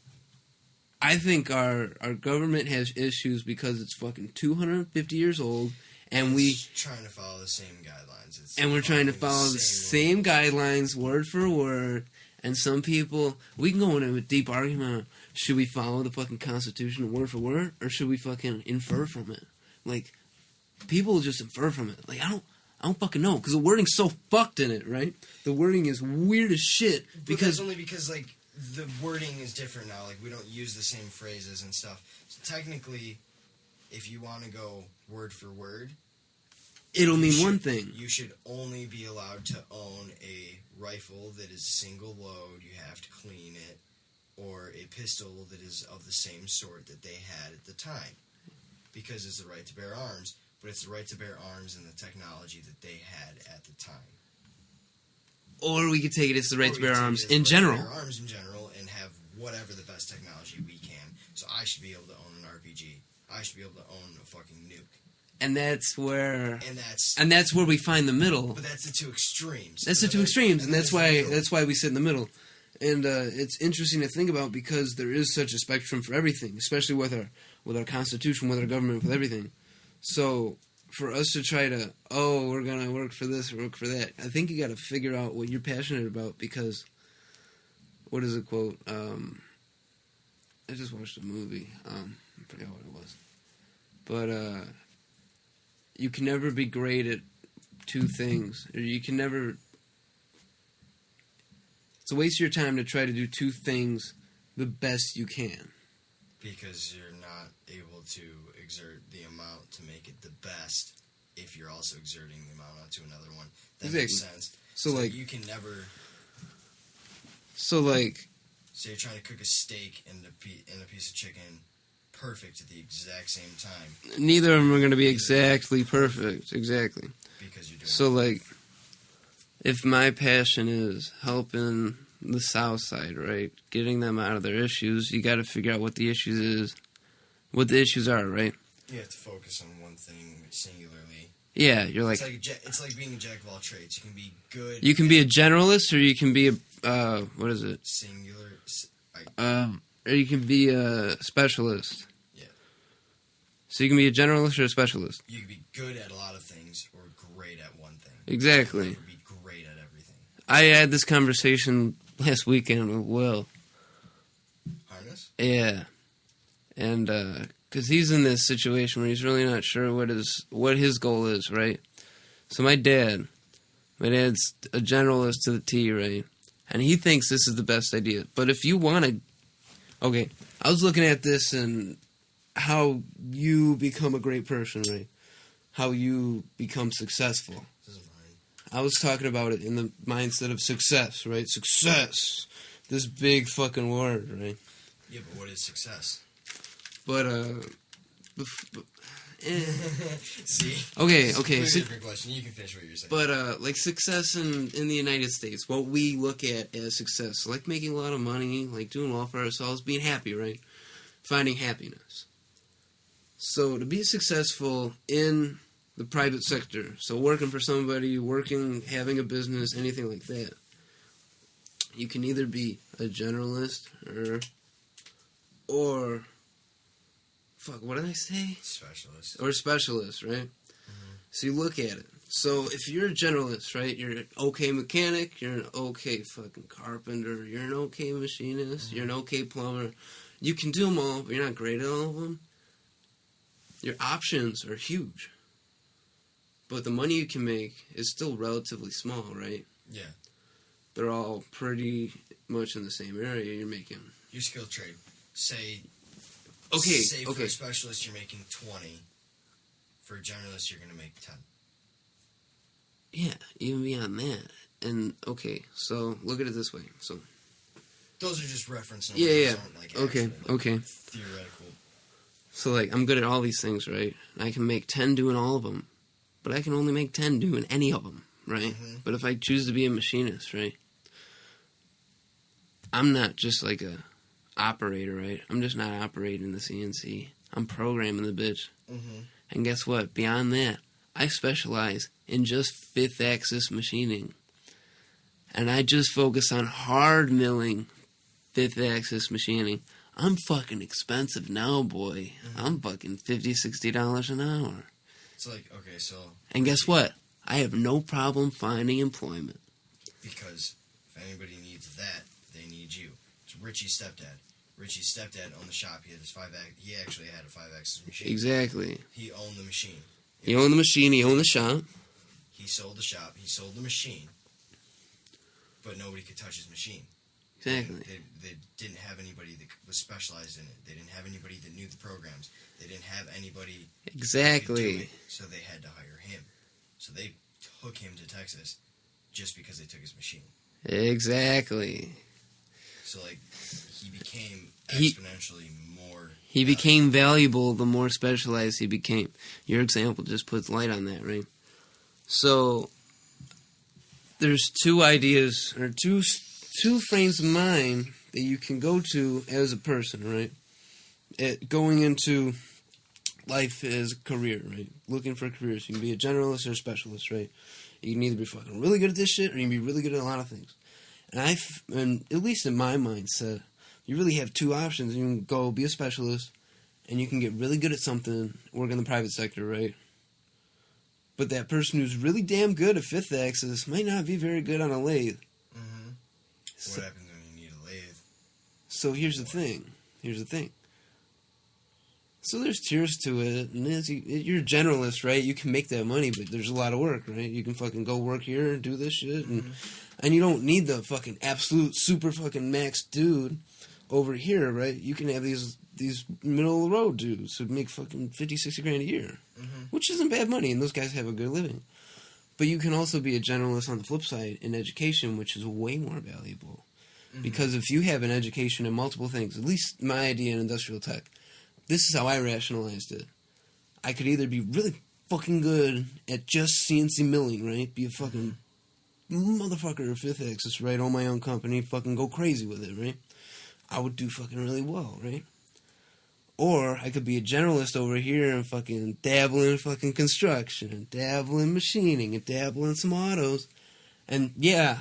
I think our government has issues because it's fucking 250 years old, and it's trying to follow the same guidelines. We're trying to follow the same guidelines, word for word. And some people, we can go into a deep argument on, should we follow the fucking Constitution word for word, or should we fucking infer from it? Like, people just infer from it. Like, I don't fucking know, because the wording's so fucked in it, right? The wording is weird as shit. But that's only because, like, the wording is different now. Like, we don't use the same phrases and stuff. So technically, if you want to go word for word, it'll mean one thing. You should only be allowed to own a rifle that is single load. You have to clean it, or a pistol that is of the same sort that they had at the time, because it's the right to bear arms. But it's the right to bear arms and the technology that they had at the time. Or we could take it as the right to bear arms in Right general. to bear arms in general and have whatever the best technology we can. So I should be able to own an RPG. I should be able to own a fucking nuke. And that's where... And that's where we find the middle. But that's the two extremes. That's the two extremes, and that's why we sit in the middle. And it's interesting to think about because there is such a spectrum for everything, especially with our Constitution, with our government, with everything. So for us to try to, we're going to work for this or work for that, I think you got to figure out what you're passionate about because, what is the quote? I just watched a movie. I forgot what it was. But you can never be great at two things. Or you can never... It's a waste of your time to try to do two things the best you can. Because you're not able to exert the amount to make it the best if you're also exerting the amount onto another one. That makes sense. So like you can never... So you're trying to cook a steak and a piece of chicken perfect at the exact same time. Neither of them are going to be exactly perfect. Exactly. Because you're doing So if my passion is helping the South Side, right, getting them out of their issues, you got to figure out what the issues are, right? You have to focus on one thing singularly. Yeah, you're like... It's like being a jack of all trades. You can be good... You can be a generalist, or you can be a... what is it? Singular... or you can be a specialist. Yeah. So you can be a generalist or a specialist. You can be good at a lot of things, or great at one thing. Exactly. You can be great at everything. I had this conversation last weekend with Will. Harness? Yeah. And, because he's in this situation where he's really not sure what his goal is, right? So my dad's a generalist to the T, right? And he thinks this is the best idea. But if you want to... Okay, I was looking at this and how you become a great person, right? How you become successful. This is mine. I was talking about it in the mindset of success, right? Success. This big fucking word, right? Yeah, but what is success? But, See? Okay. It's a different question. You can finish what you're saying. But, like, success in the United States, what we look at as success, like making a lot of money, like doing well for ourselves, being happy, right? Finding happiness. So, to be successful in the private sector, so working for somebody, having a business, anything like that, you can either be a generalist or fuck, what did I say? Specialist. Or specialist, right? Mm-hmm. So you look at it. So if you're a generalist, right, you're an okay mechanic, you're an okay fucking carpenter, you're an okay machinist, Mm-hmm. you're an okay plumber. You can do them all, but you're not great at all of them. Your options are huge. But the money you can make is still relatively small, right? Yeah. They're all pretty much in the same area you're making. Your skill trade. Say for Okay. a specialist, you're making 20. For a generalist, you're going to make 10. Yeah, even beyond that. And, okay, so look at it this way. So Those are just reference numbers. Yeah. Those aren't, like, Okay, actual, like, okay. theoretical. So, like, I'm good at all these things, right? I can make 10 doing all of them. But I can only make 10 doing any of them, right? Mm-hmm. But if I choose to be a machinist, right? I'm not just like a operator, right? I'm just not operating the CNC. I'm programming the bitch. Mm-hmm. And guess what? Beyond that, I specialize in just fifth axis machining. And I just focus on hard milling fifth axis machining. I'm fucking expensive now, boy. Mm-hmm. I'm fucking $50, $60 an hour. It's like, okay, so... And guess what? I have no problem finding employment. Because if anybody needs that, they need you. It's Richie's stepdad. Richie's stepdad owned the shop. He actually had a 5-axis machine. Exactly. He owned the machine. He owned the machine. He owned the shop. He sold the shop. He sold the machine. But nobody could touch his machine. Exactly. They didn't have anybody that was specialized in it. They didn't have anybody that knew the programs. They didn't have anybody... Exactly. Who could do it, so they had to hire him. So they took him to Texas just because they took his machine. Exactly. So, like, he became exponentially more... He became valuable the more specialized he became. Your example just puts light on that, right? So, there's two ideas, or two frames of mind that you can go to as a person, right? Going into life as a career, right? Looking for careers. You can be a generalist or a specialist, right? You can either be fucking really good at this shit, or you can be really good at a lot of things. And at least in my mindset, you really have two options. You can go be a specialist, and you can get really good at something, work in the private sector, right? But that person who's really damn good at fifth axis might not be very good on a lathe. Mm-hmm. What happens when you need a lathe? So here's the thing. So there's tiers to it, and you're a generalist, right? You can make that money, but there's a lot of work, right? You can fucking go work here and do this shit, and you don't need the fucking absolute super fucking max dude over here, right? You can have these middle of the road dudes who make fucking 50, 60 grand a year, which isn't bad money, and those guys have a good living. But you can also be a generalist on the flip side in education, which is way more valuable. Because if you have an education in multiple things, at least my idea in industrial tech, this is how I rationalized it. I could either be really fucking good at just CNC milling, right? Be a fucking motherfucker at fifth axis, right? Own my own company, fucking go crazy with it, right? I would do fucking really well, right? Or I could be a generalist over here and fucking dabble in fucking construction, and dabble in machining, and dabble in some autos. And yeah,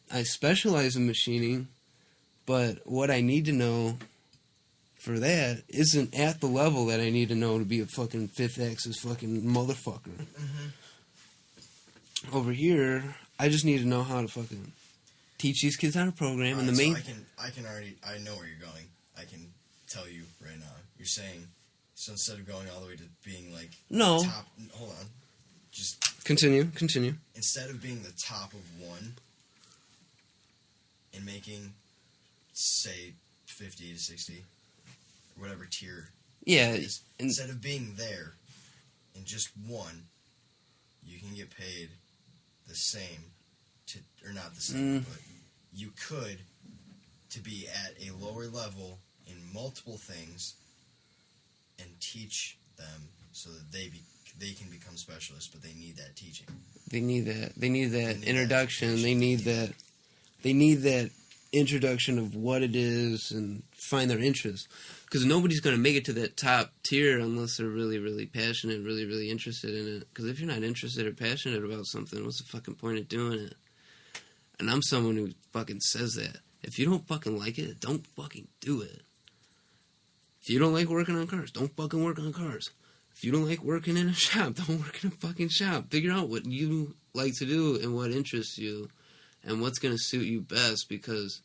I specialize in machining, but what I need to know for that isn't at the level that I need to know to be a fucking fifth axis fucking motherfucker. Over here, I just need to know how to fucking teach these kids how to program. And the main, I know where you're going. I can tell you right now. You're saying, so instead of going all the way to being like no, top, hold on, just continue. Instead of being the top of one and making, say, 50 to 60, whatever tier. Yeah. Is, instead of being there in just one, you can get paid the same or not the same, but you could to be at a lower level in multiple things and teach them so that they can become specialists, but they need that teaching. They need that introduction. They need that introduction of what it is and find their interest. Because nobody's going to make it to that top tier unless they're really, really passionate, really, really interested in it. Because if you're not interested or passionate about something, what's the fucking point of doing it? And I'm someone who fucking says that. If you don't fucking like it, don't fucking do it. If you don't like working on cars, don't fucking work on cars. If you don't like working in a shop, don't work in a fucking shop. Figure out what you like to do and what interests you and what's going to suit you best, because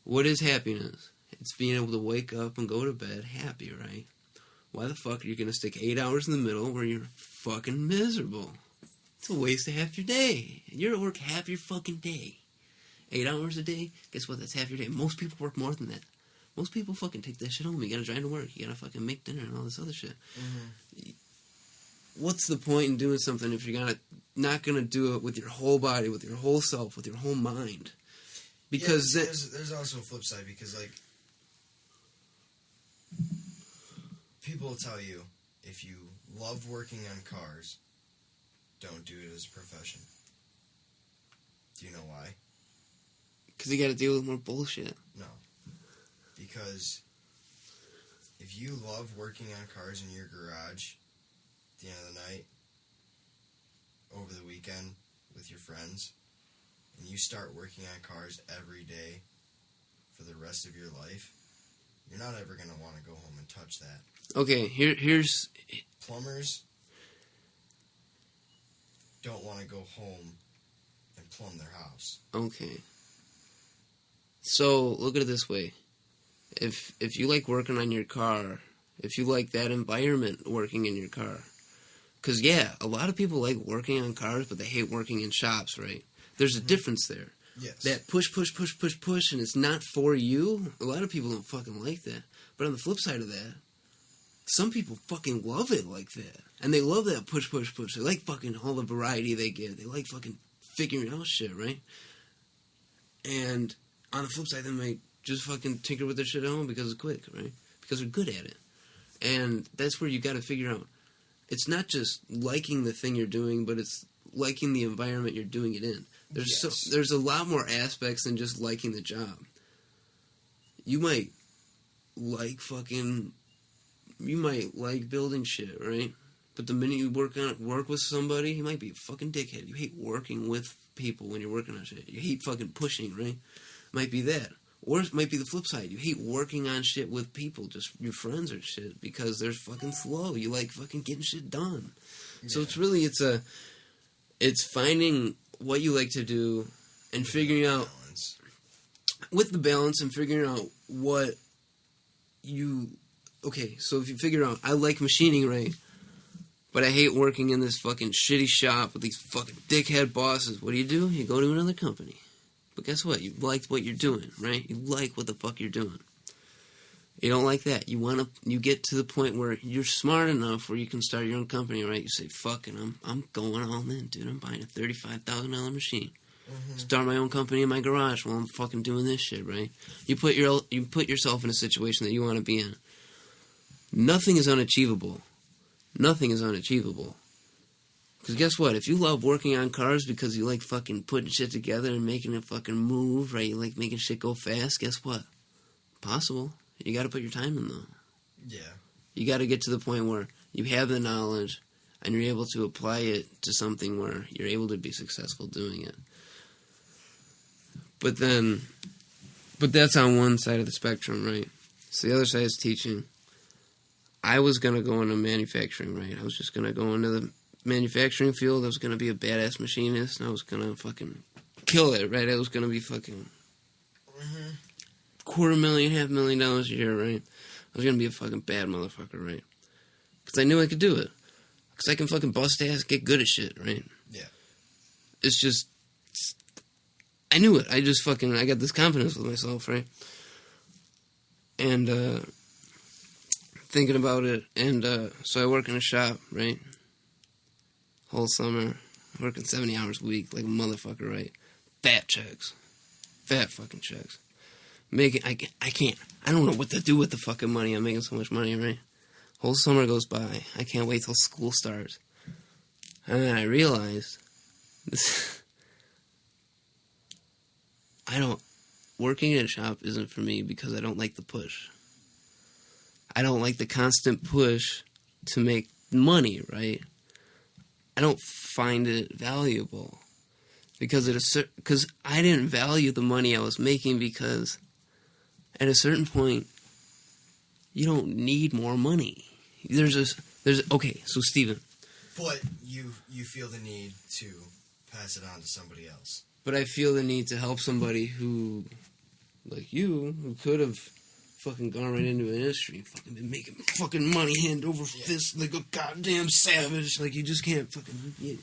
what is happiness? It's being able to wake up and go to bed happy, right? Why the fuck are you going to stick 8 hours in the middle where you're fucking miserable? It's a waste of half your day. You're at work half your fucking day. 8 hours a day, guess what? That's half your day. Most people work more than that. Most people fucking take that shit home. You gotta drive to work. You gotta fucking make dinner and all this other shit. What's the point in doing something if you're not gonna do it with your whole body, with your whole self, with your whole mind? Because there's also a flip side, because like people will tell you, if you love working on cars, don't do it as a profession. Do you know why? Because you got to deal with more bullshit. No. Because if you love working on cars in your garage at the end of the night, over the weekend with your friends, and you start working on cars every day for the rest of your life, you're not ever going to want to go home and touch that. Okay, here's... Plumbers don't want to go home and plumb their house. Okay. So, look at it this way. If you like working on your car, if you like that environment working in your car, because, yeah, a lot of people like working on cars, but they hate working in shops, right? There's a difference there. Yes. That push, and it's not for you. A lot of people don't fucking like that. But on the flip side of that, some people fucking love it like that. And they love that push. They like fucking all the variety they get. They like fucking figuring out shit, right? And on the flip side, they might just fucking tinker with their shit at home because it's quick, right? Because they're good at it. And that's where you got to figure out. It's not just liking the thing you're doing, but it's liking the environment you're doing it in. There's a lot more aspects than just liking the job. You might like building shit, right? But the minute you work with somebody, you might be a fucking dickhead. You hate working with people when you're working on shit. You hate fucking pushing, right? Might be that. Or it might be the flip side. You hate working on shit with people, just your friends or shit, because they're fucking slow. You like fucking getting shit done. Yeah. So it's finding what you like to do and figuring out with the balance and figuring out what you. Okay, so if you figure out I like machining, right? But I hate working in this fucking shitty shop with these fucking dickhead bosses. What do? You go to another company. But guess what? You like what you're doing, right? You like what the fuck you're doing. You don't like that. You get to the point where you're smart enough where you can start your own company, right? You say, fucking, I'm going all in, dude. I'm buying a $35,000 machine. Mm-hmm. Start my own company in my garage while I'm fucking doing this shit, right? You put yourself in a situation that you want to be in. Nothing is unachievable. Nothing is unachievable. Because guess what? If you love working on cars because you like fucking putting shit together and making it fucking move, right? You like making shit go fast, guess what? Possible. You got to put your time in, though. Yeah. You got to get to the point where you have the knowledge and you're able to apply it to something where you're able to be successful doing it. But that's on one side of the spectrum, right? So the other side is teaching. I was going to go into manufacturing, right? I was just going to go into the manufacturing field. I was going to be a badass machinist, and I was going to fucking kill it, right? I was going to be fucking $250,000, $500,000 a year, right? I was going to be a fucking bad motherfucker, right? Because I knew I could do it. Because I can fucking bust ass, get good at shit, right? Yeah. It's just, I knew it. I got this confidence with myself, right? And, thinking about it, and, so I work in a shop, right? Whole summer, working 70 hours a week, like a motherfucker, right? Fat fucking checks. I don't know what to do with the fucking money. I'm making so much money, right? Whole summer goes by. I can't wait till school starts. And then I realized working in a shop isn't for me because I don't like the push. I don't like the constant push to make money, right? I don't find it valuable because I didn't value the money I was making, because at a certain point you don't need more money. Okay, so Steven. But you feel the need to pass it on to somebody else. But I feel the need to help somebody who, like you, who could have fucking gone right into an industry and fucking been making fucking money hand over fist like a goddamn savage. Like, you just can't fucking...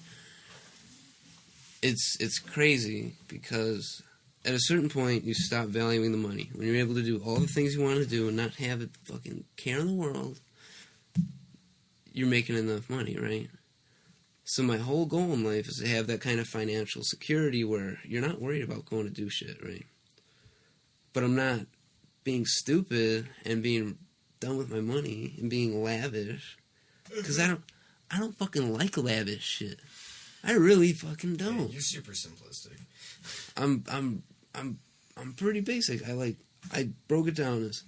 It's crazy because at a certain point you stop valuing the money. When you're able to do all the things you want to do and not have a fucking care in the world, you're making enough money, right? So my whole goal in life is to have that kind of financial security where you're not worried about going to do shit, right? But I'm not being stupid and being done with my money and being lavish, because I don't fucking like lavish shit. I really fucking don't. Yeah, you're super simplistic. I'm pretty basic. I broke it down as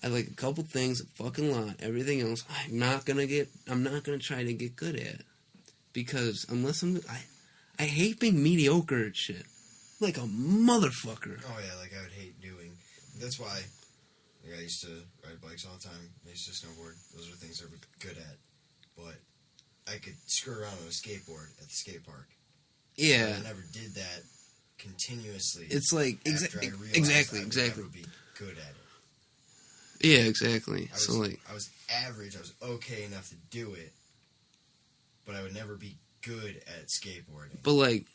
I like a couple things, a fucking lot. Everything else, I'm not gonna try to get good at, because I hate being mediocre at shit, like a motherfucker. Oh yeah, like I would hate doing. That's why, like, I used to ride bikes all the time. I used to snowboard. Those are things I was good at. But I could screw around on a skateboard at the skate park. Yeah. I never did that continuously. It's like exactly. I would never be good at it. Yeah, exactly. I was average. I was okay enough to do it, but I would never be good at skateboarding. But like,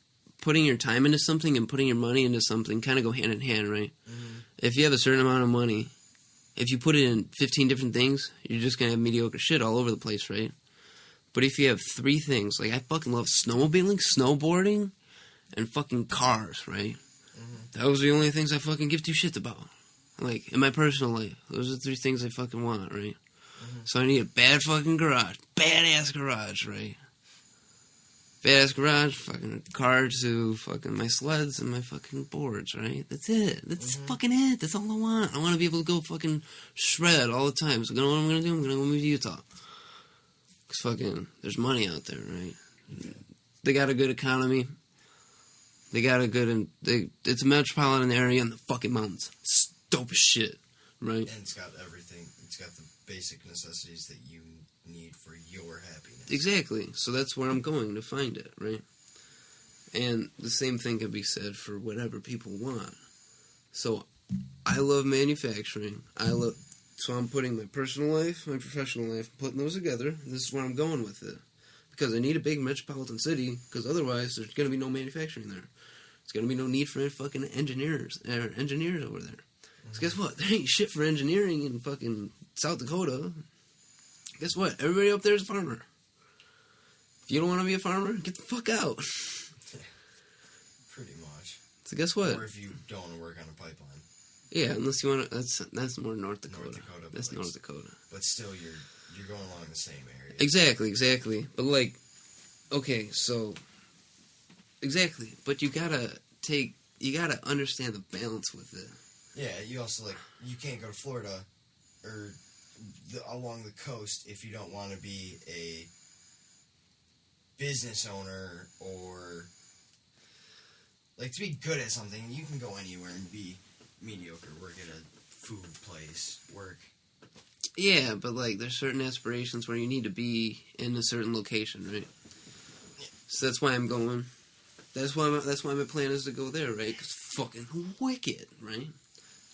putting your time into something and putting your money into something kind of go hand in hand, right? Mm-hmm. If you have a certain amount of money if you put it in 15 different things, you're just going to have mediocre shit all over the place, right? But if you have 3 things, like I fucking love snowmobiling, snowboarding, and fucking cars, right? Mm-hmm. Those are the only things I fucking give 2 shits about. Like, in my personal life, those are the 3 things I fucking want, right? Mm-hmm. So I need a bad fucking garage. Badass garage, right? Badass garage, fucking car to fucking my sleds and my fucking boards, right? That's it. That's fucking it. That's all I want. I want to be able to go fucking shred all the time. So you know what I'm going to do? I'm going to go move to Utah. Because fucking, there's money out there, right? They got a good economy. They got a good, it's a metropolitan area in the fucking mountains. It's dope as shit, right? And it's got everything. It's got the basic necessities that you need for your happiness. Exactly. So that's where I'm going to find it, right? And the same thing can be said for whatever people want. So I love manufacturing. So I'm putting my personal life, my professional life, putting those together. And this is where I'm going with it. Because I need a big metropolitan city, because otherwise there's going to be no manufacturing there. There's going to be no need for fucking engineers over there. So guess what? There ain't shit for engineering in fucking South Dakota. Guess what? Everybody up there is a farmer. If you don't want to be a farmer, get the fuck out. Pretty much. So guess what? Or if you don't want to work on a pipeline. Yeah, unless you want to. That's more North Dakota. That's like, North Dakota. But still, you're going along the same area. Exactly. But like, okay, so exactly. But you gotta understand the balance with it. Yeah, you also you can't go to Florida or along the coast if you don't want to be a business owner or to be good at something. You can go anywhere and be mediocre, work at a food place, work. Yeah, but there's certain aspirations where you need to be in a certain location, right? Yeah. So that's why I'm going. That's why my plan is to go there, right? Cause fucking wicked, right?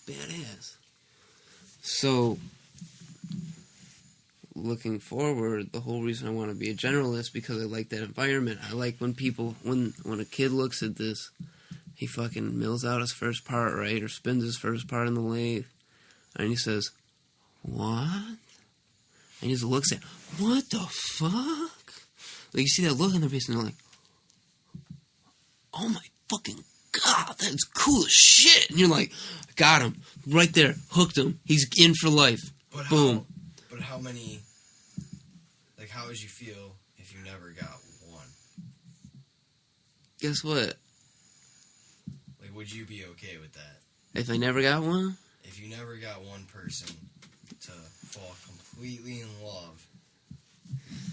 Badass. So, looking forward, the whole reason I want to be a generalist because I like that environment. I like when a kid looks at this, he fucking mills out his first part, right? Or spins his first part in the lathe. And he says, what? And he just looks at, what the fuck? You see that look on their face and they're like, oh my fucking God, that's cool as shit. And you're like, got him. Right there. Hooked him. He's in for life. Boom. But how many, how would you feel if you never got one? Guess what? Would you be okay with that? If I never got one? If you never got one person to fall completely in love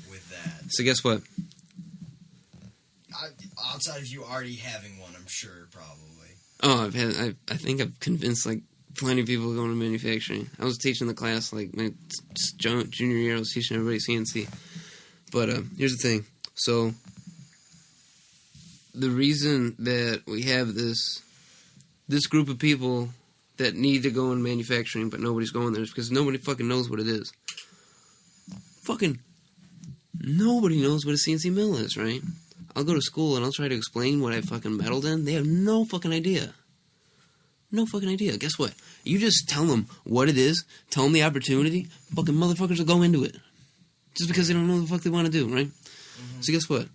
with that. So guess what? Outside of you already having one, I'm sure, probably. Oh, I think I've convinced, plenty of people going to manufacturing. I was teaching the class, my junior year, I was teaching everybody CNC. But, here's the thing. So, the reason that we have this group of people that need to go in manufacturing, but nobody's going there, is because nobody fucking knows what it is. Fucking nobody knows what a CNC mill is, right? I'll go to school and I'll try to explain what I fucking meddled in. They have no fucking idea. No fucking idea. Guess what? You just tell them what it is, tell them the opportunity, fucking motherfuckers will go into it. Just because they don't know what the fuck they want to do, right? Mm-hmm. So guess what?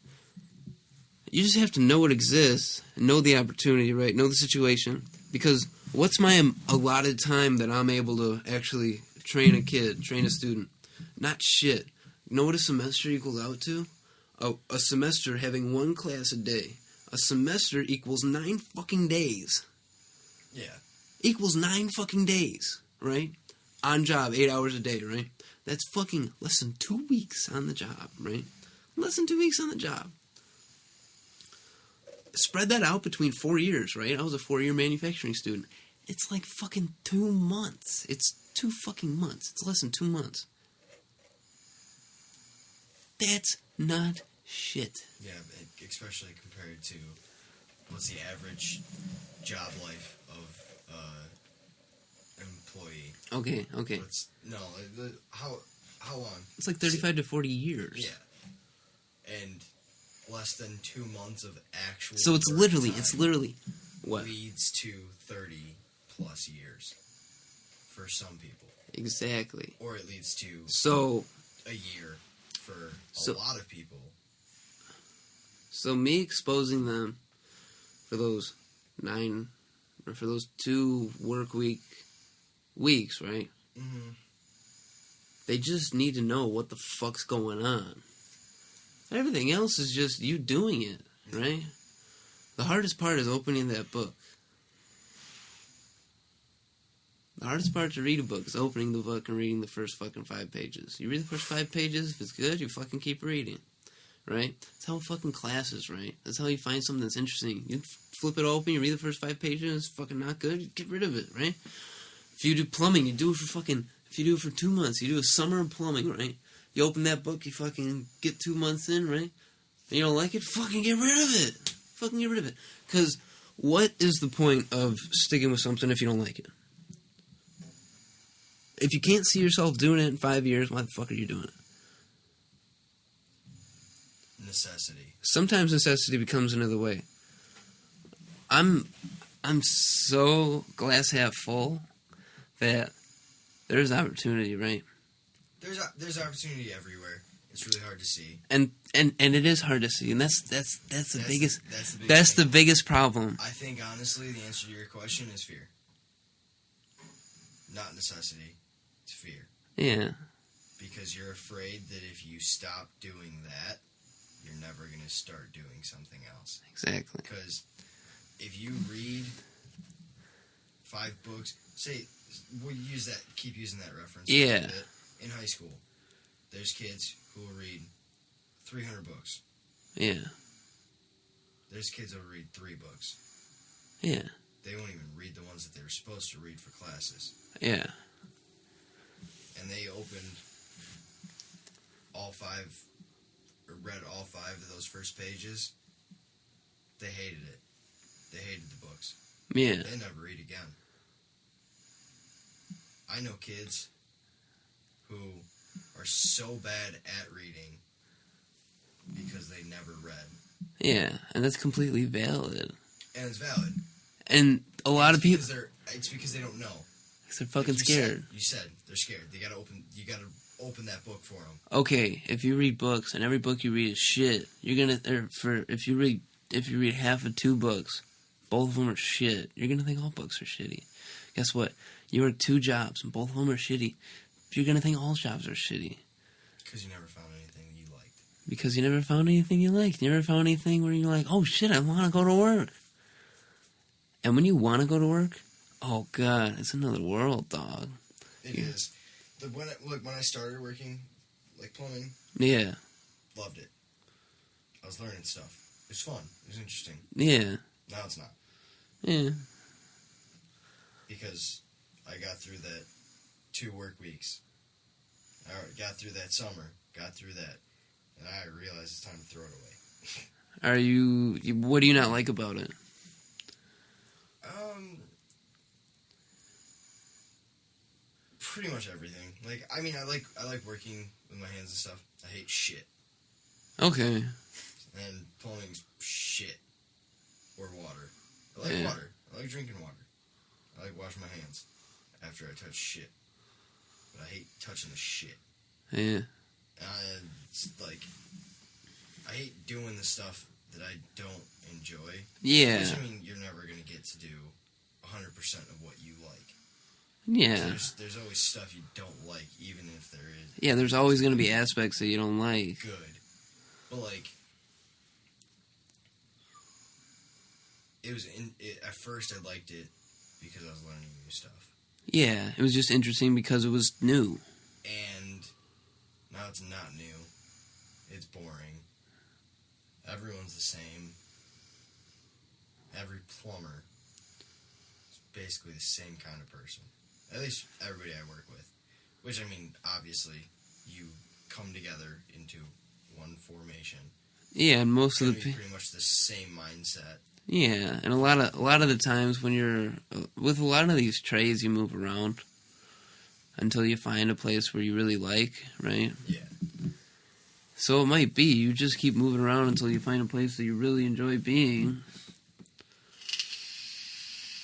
You just have to know what exists, know the opportunity, right? Know the situation. Because what's my allotted time that I'm able to actually train a student? Not shit. You know what a semester equals out to? A semester having one class a day. A semester equals 9 fucking days. Yeah. Equals 9 fucking days, right? On job, 8 hours a day, right? That's fucking less than 2 weeks on the job, right? Less than 2 weeks on the job. Spread that out between 4 years, right? I was a 4-year manufacturing student. It's fucking 2 months. It's 2 fucking months. It's less than 2 months. That's not shit. Yeah, especially compared to what's the average job life of employee. Okay. How long? It's 35 to 40 years. Yeah. And less than 2 months of actual. So it's literally what leads to 30 plus years for some people. Exactly. Or it leads to a year for a lot of people. So me exposing them for those 2 work weeks, right? Mm-hmm. They just need to know what the fuck's going on. Everything else is just you doing it, right? The hardest part is opening that book. The hardest part to read a book is opening the book and reading the first fucking 5 pages. You read the first 5 pages, if it's good, you fucking keep reading. Right? That's how fucking class is, right? That's how you find something that's interesting. You flip it open, you read the first 5 pages, it's fucking not good, you get rid of it, right? If you do plumbing, you do it for 2 months, you do a summer of plumbing, right? You open that book, you fucking get 2 months in, right? And you don't like it, fucking get rid of it. Fucking get rid of it. Because what is the point of sticking with something if you don't like it? If you can't see yourself doing it in 5 years, why the fuck are you doing it? Necessity. Sometimes necessity becomes another way. I'm so glass half full that there's opportunity, right? There's opportunity everywhere. It's really hard to see. And it is hard to see, and that's the biggest that's the biggest problem. I think honestly the answer to your question is fear. Not necessity. It's fear. Yeah. Because you're afraid that if you stop doing that, you're never going to start doing something else. Exactly. Because if you read 5 books, we'll keep using that reference. Yeah. In high school, there's kids who will read 300 books. Yeah. There's kids who will read 3 books. Yeah. They won't even read the ones that they were supposed to read for classes. Yeah. And they opened all 5, or read all 5 of those first pages. They hated it. They hated the books. Yeah. They never read again. I know kids who are so bad at reading because they never read. Yeah, and that's completely valid. And it's valid. And a lot of people, it's because they don't know. Because they're fucking scared. You said they're scared. You gotta open that book for them. Okay, if you read books and every book you read is shit, you're gonna if you read half of 2 books, both of them are shit. You're gonna think all books are shitty. Guess what? You work 2 jobs and both of them are shitty. You're gonna think all jobs are shitty. Because you never found anything you liked. Because you never found anything you liked. You never found anything where you're like, oh shit, I want to go to work. And when you want to go to work, oh god, it's another world, dog. It is. When I started working, like plumbing, yeah, loved it. I was learning stuff. It was fun. It was interesting. Yeah. Now it's not. Yeah. Because I got through that 2 work weeks. I got through that summer. Got through that. And I realized it's time to throw it away. What do you not like about it? Pretty much everything. Like, I mean, I like working with my hands and stuff. I hate shit. Okay. And plumbing's shit. Or water. I like water. I like drinking water. I like washing my hands after I touch shit. But I hate touching the shit. Yeah. It's like, I hate doing the stuff that I don't enjoy. Yeah. Which, I mean, you're never going to get to do 100% of what you like. Yeah. There's always stuff you don't like, even if there is. Yeah, there's always going to be aspects that you don't like. Good. But, like, at first I liked it because I was learning new stuff. Yeah, it was just interesting because it was new. And now it's not new. It's boring. Everyone's the same. Every plumber is basically the same kind of person. At least everybody I work with. Which, I mean, obviously, you come together into one formation. Yeah, and most of the people pretty much the same mindset. Yeah, and a lot of the times when you're with a lot of these trades, you move around until you find a place where you really like, right? Yeah. So it might be you just keep moving around until you find a place that you really enjoy being.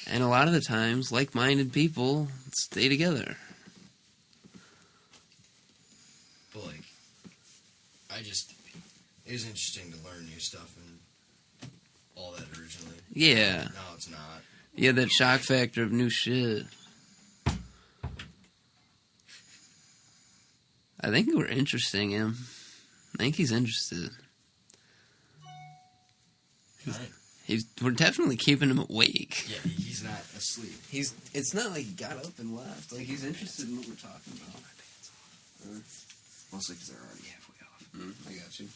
And a lot of the times, like-minded people stay together. But, like, it was interesting to learn new stuff and all that originally. Yeah. Now it's not. Yeah, that shock factor of new shit. I think we're interesting him. I think he's interested. We're definitely keeping him awake. Yeah, he's not asleep. It's not like he got up and left. Like, he's interested in what we're talking about. Mostly because they're already halfway off. I got you.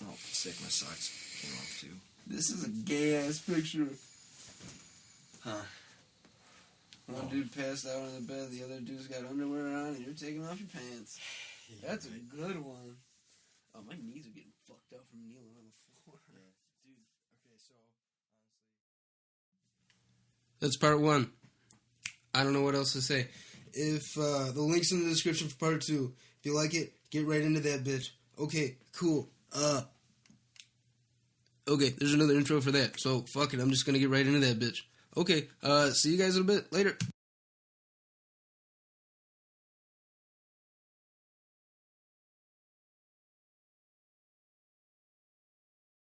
Oh, sick, my socks came off too. This is a gay-ass picture. Huh. One dude passed out on the bed, the other dude's got underwear on, and you're taking off your pants. Yeah, That's a right. good one. Oh, my knees are getting fucked up from kneeling on the floor. Yeah. Dude, okay, so, honestly. That's part one. I don't know what else to say. If the link's in the description for part two. If you like it, get right into that bitch. Okay, cool. Okay, there's another intro for that. So fuck it, I'm just gonna get right into that bitch. Okay, see you guys in a bit. Later.